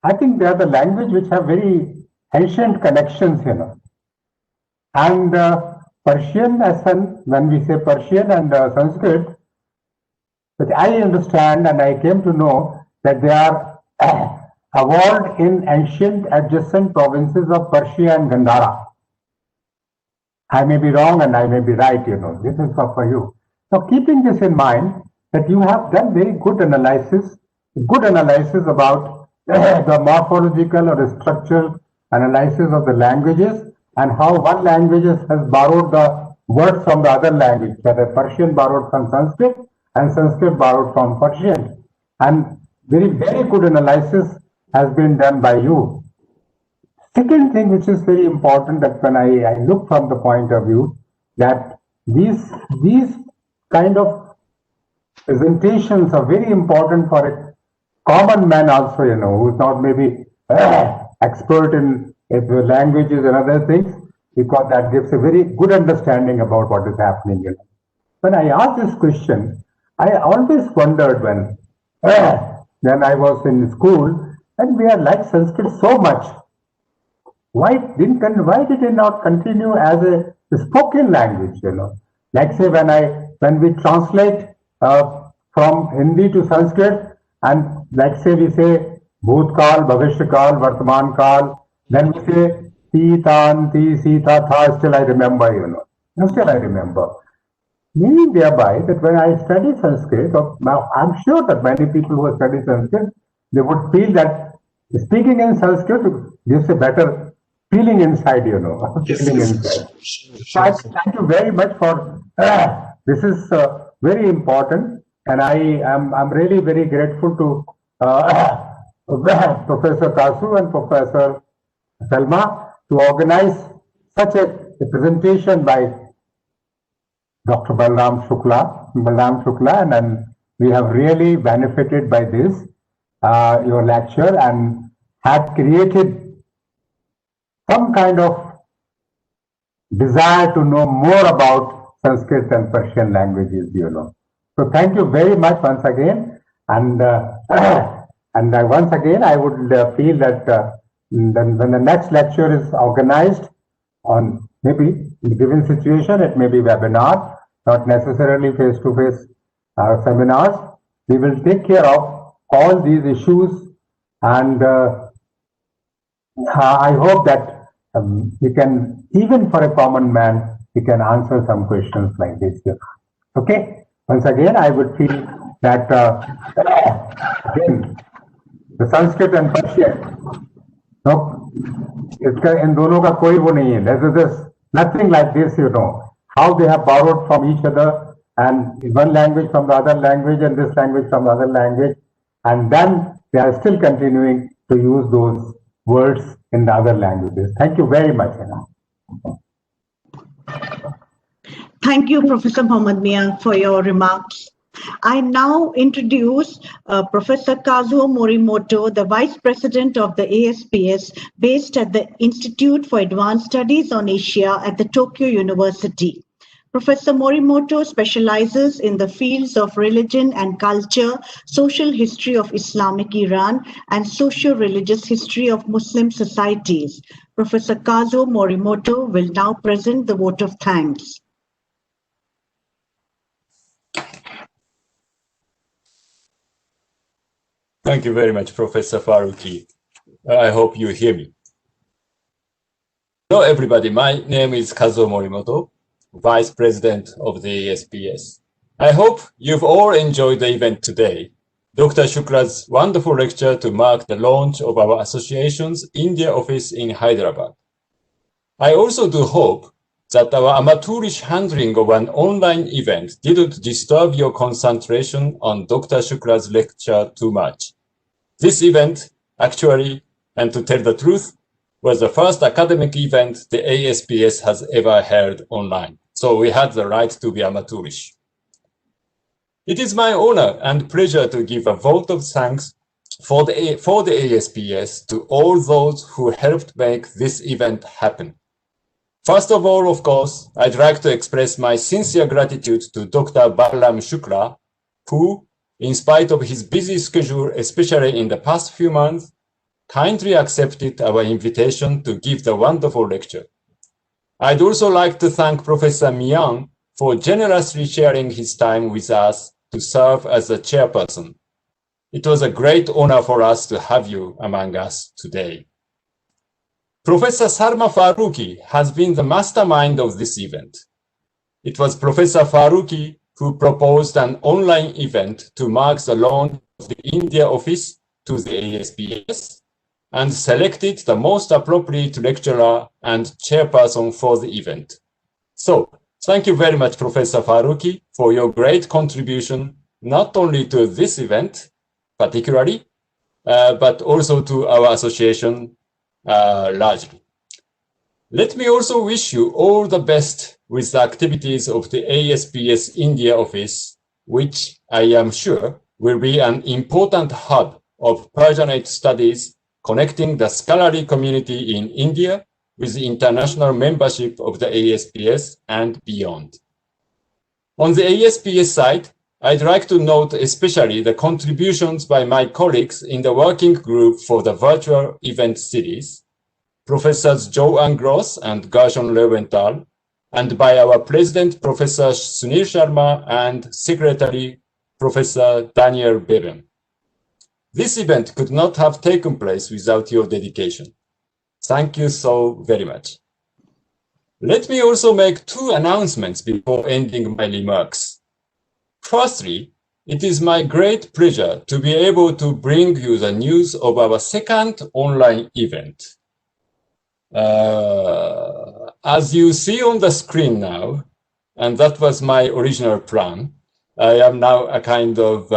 I think they are the language which have very ancient connections, And Persian, when we say Persian and Sanskrit, which I understand and I came to know that they are evolved in ancient adjacent provinces of Persia and Gandhara. I may be wrong and I may be right, This is for you. Now, keeping this in mind, that you have done very good analysis about the morphological or the structural analysis of the languages, and how one language has borrowed the words from the other language, whether Persian borrowed from Sanskrit and Sanskrit borrowed from Persian. And very good analysis has been done by you. Second thing which is very important, that when I look from the point of view that these kind of presentations are very important for a common man also, who's not maybe expert in languages and other things, because that gives a very good understanding about what is happening. When I asked this question, I always wondered when I was in school, and we are like Sanskrit so much. Why did it not continue as a spoken language? Like say when we translate from Hindi to Sanskrit, and like say we say Bhutkal, Bhavishykal, Vartaman Kal, then we say Ti, Tan, Ti, Sita, Tha, still I remember, Still I remember. Meaning thereby that when I study Sanskrit, now I'm sure that many people who study Sanskrit, they would feel that speaking in Sanskrit gives a better feeling inside, feeling inside. Thank you very much for this is very important, and I'm really very grateful to Professor Kazuo and Professor Salma to organize such a presentation by Dr. Balram Shukla, and then we have really benefited by this, your lecture, and had created some kind of desire to know more about Sanskrit and Persian languages, So thank you very much once again, and once again I would feel that when the next lecture is organized on maybe in a given situation, it may be webinar, not necessarily face-to-face seminars. We will take care of all these issues, and I hope that we can, even for a common man, we can answer some questions like this here. Okay. Once again, I would feel that again, the Sanskrit and Persian, no, in दोनों का कोई वो नहीं है. There's nothing like this, how they have borrowed from each other, and one language from the other language, and this language from the other language, and then they are still continuing to use those words in the other languages. Thank you very much. Thank you, Professor Mohammad Mian, for your remarks. I now introduce Professor Kazuo Morimoto, the Vice President of the ASPS, based at the Institute for Advanced Studies on Asia at the Tokyo University. Professor Morimoto specializes in the fields of religion and culture, social history of Islamic Iran, and socio-religious history of Muslim societies. Professor Kazuo Morimoto will now present the vote of thanks. Thank you very much, Professor Faruqi. I hope you hear me. Hello, everybody. My name is Kazuo Morimoto, Vice President of the ASPS. I hope you've all enjoyed the event today. Dr. Shukla's wonderful lecture to mark the launch of our association's India office in Hyderabad. I also do hope that our amateurish handling of an online event didn't disturb your concentration on Dr. Shukla's lecture too much. This event, actually, and to tell the truth, was the first academic event the ASPS has ever held online. So we had the right to be amateurish. It is my honor and pleasure to give a vote of thanks for the ASPS to all those who helped make this event happen. First of all, of course, I'd like to express my sincere gratitude to Dr. Balram Shukla, who, in spite of his busy schedule, especially in the past few months, kindly accepted our invitation to give the wonderful lecture. I'd also like to thank Professor Mian for generously sharing his time with us to serve as the chairperson. It was a great honor for us to have you among us today. Professor Salma Faruqi has been the mastermind of this event. It was Professor Faruqi who proposed an online event to mark the launch of the India office to the ASPS and selected the most appropriate lecturer and chairperson for the event. So, thank you very much, Professor Faruqi, for your great contribution not only to this event particularly, but also to our association largely. Let me also wish you all the best with the activities of the ASPS India Office, which I am sure will be an important hub of Persianate studies connecting the scholarly community in India with the international membership of the ASPS and beyond. On the ASPS side, I'd like to note especially the contributions by my colleagues in the working group for the virtual event series, Professors Joanne Gross and Gershon Lewenthal, and by our President, Professor Sunil Sharma, and Secretary, Professor Daniel Bevan. This event could not have taken place without your dedication. Thank you so very much. Let me also make two announcements before ending my remarks. Firstly, it is my great pleasure to be able to bring you the news of our second online event. As you see on the screen now, and that was my original plan, I am now a kind of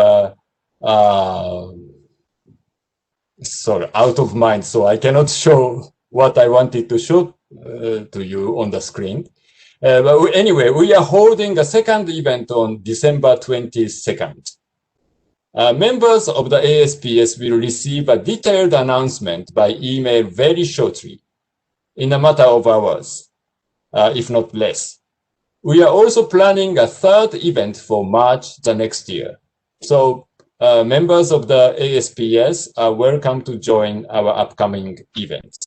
sorry, out of mind, so I cannot show what I wanted to show to you on the screen. But anyway, we are holding a second event on December 22nd. Members of the ASPS will receive a detailed announcement by email very shortly, in a matter of hours, if not less. We are also planning a third event for March the next year. So members of the ASPS are welcome to join our upcoming events.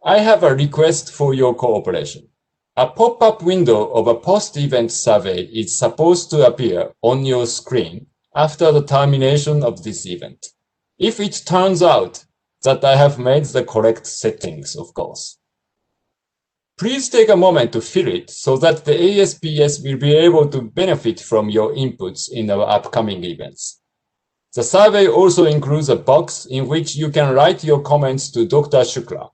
I have a request for your cooperation. A pop-up window of a post-event survey is supposed to appear on your screen after the termination of this event, if it turns out that I have made the correct settings, of course. Please take a moment to fill it so that the ASPS will be able to benefit from your inputs in our upcoming events. The survey also includes a box in which you can write your comments to Dr. Shukla.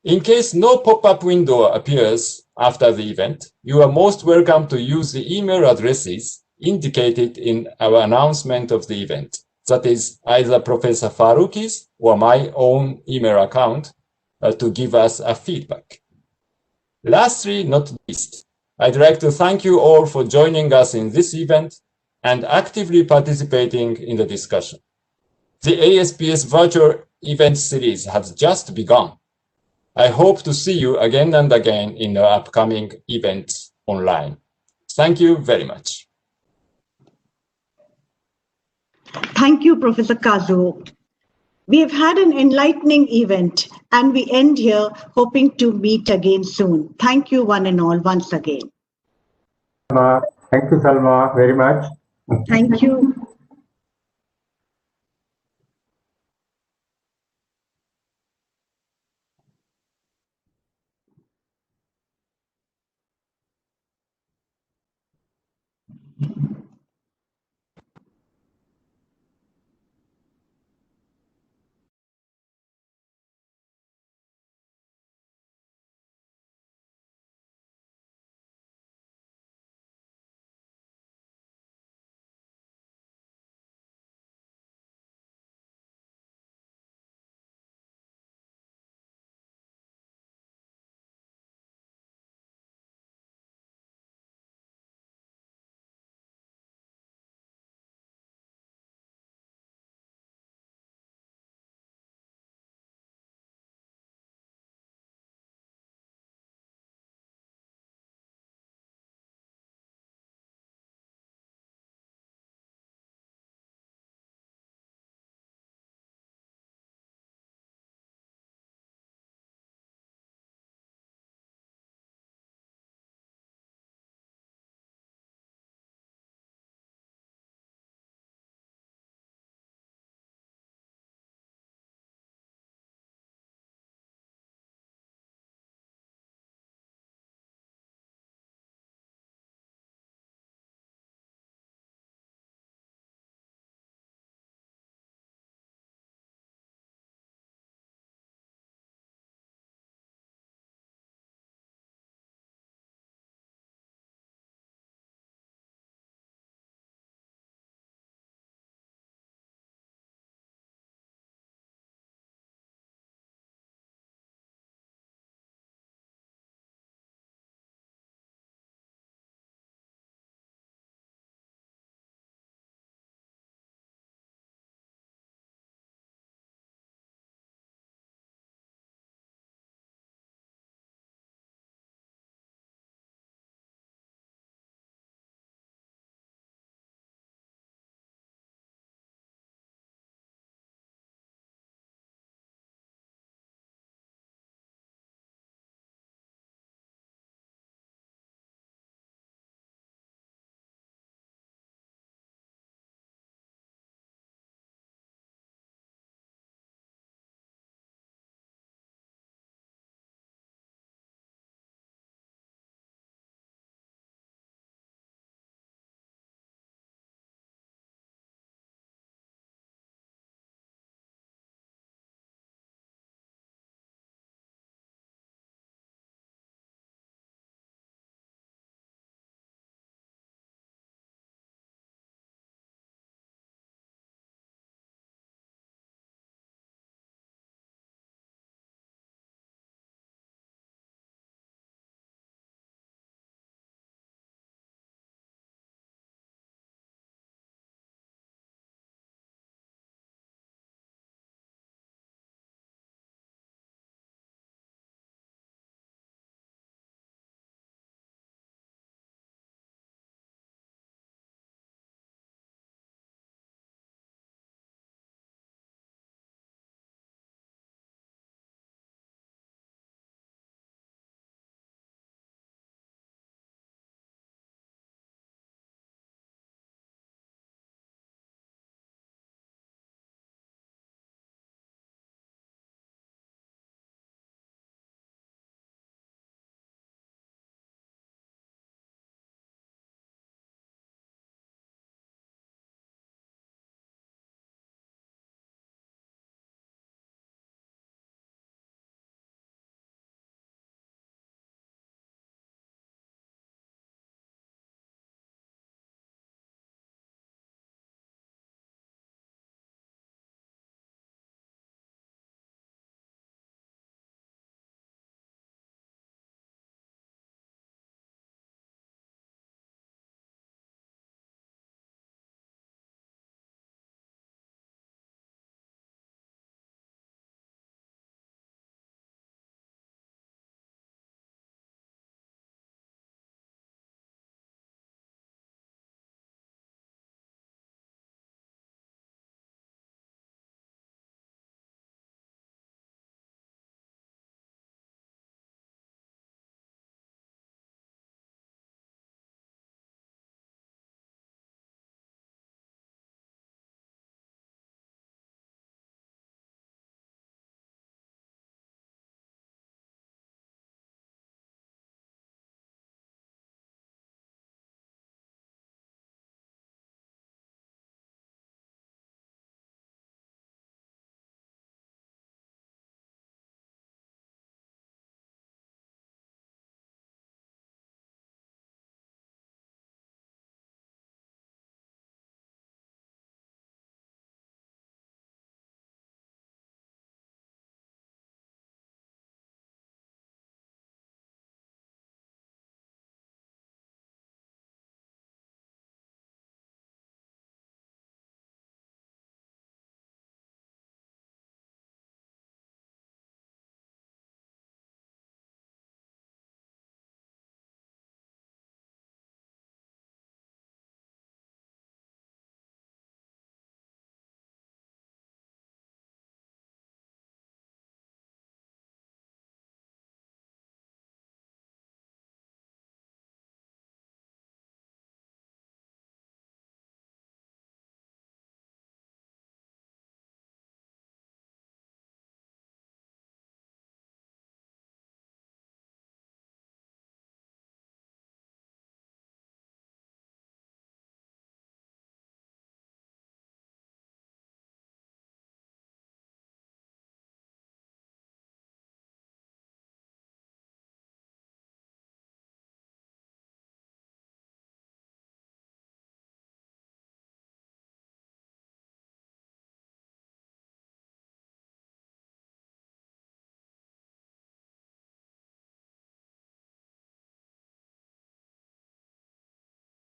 In case no pop-up window appears after the event, you are most welcome to use the email addresses indicated in our announcement of the event. That is either Professor Faruqi's or my own email account to give us a feedback. Lastly, not least, I'd like to thank you all for joining us in this event and actively participating in the discussion. The ASPS virtual event series has just begun. I hope to see you again and again in the upcoming events online. Thank you very much. Thank you, Professor Kazuo. We have had an enlightening event and we end here hoping to meet again soon. Thank you one and all once again. Thank you, Salma, very much. Thank you.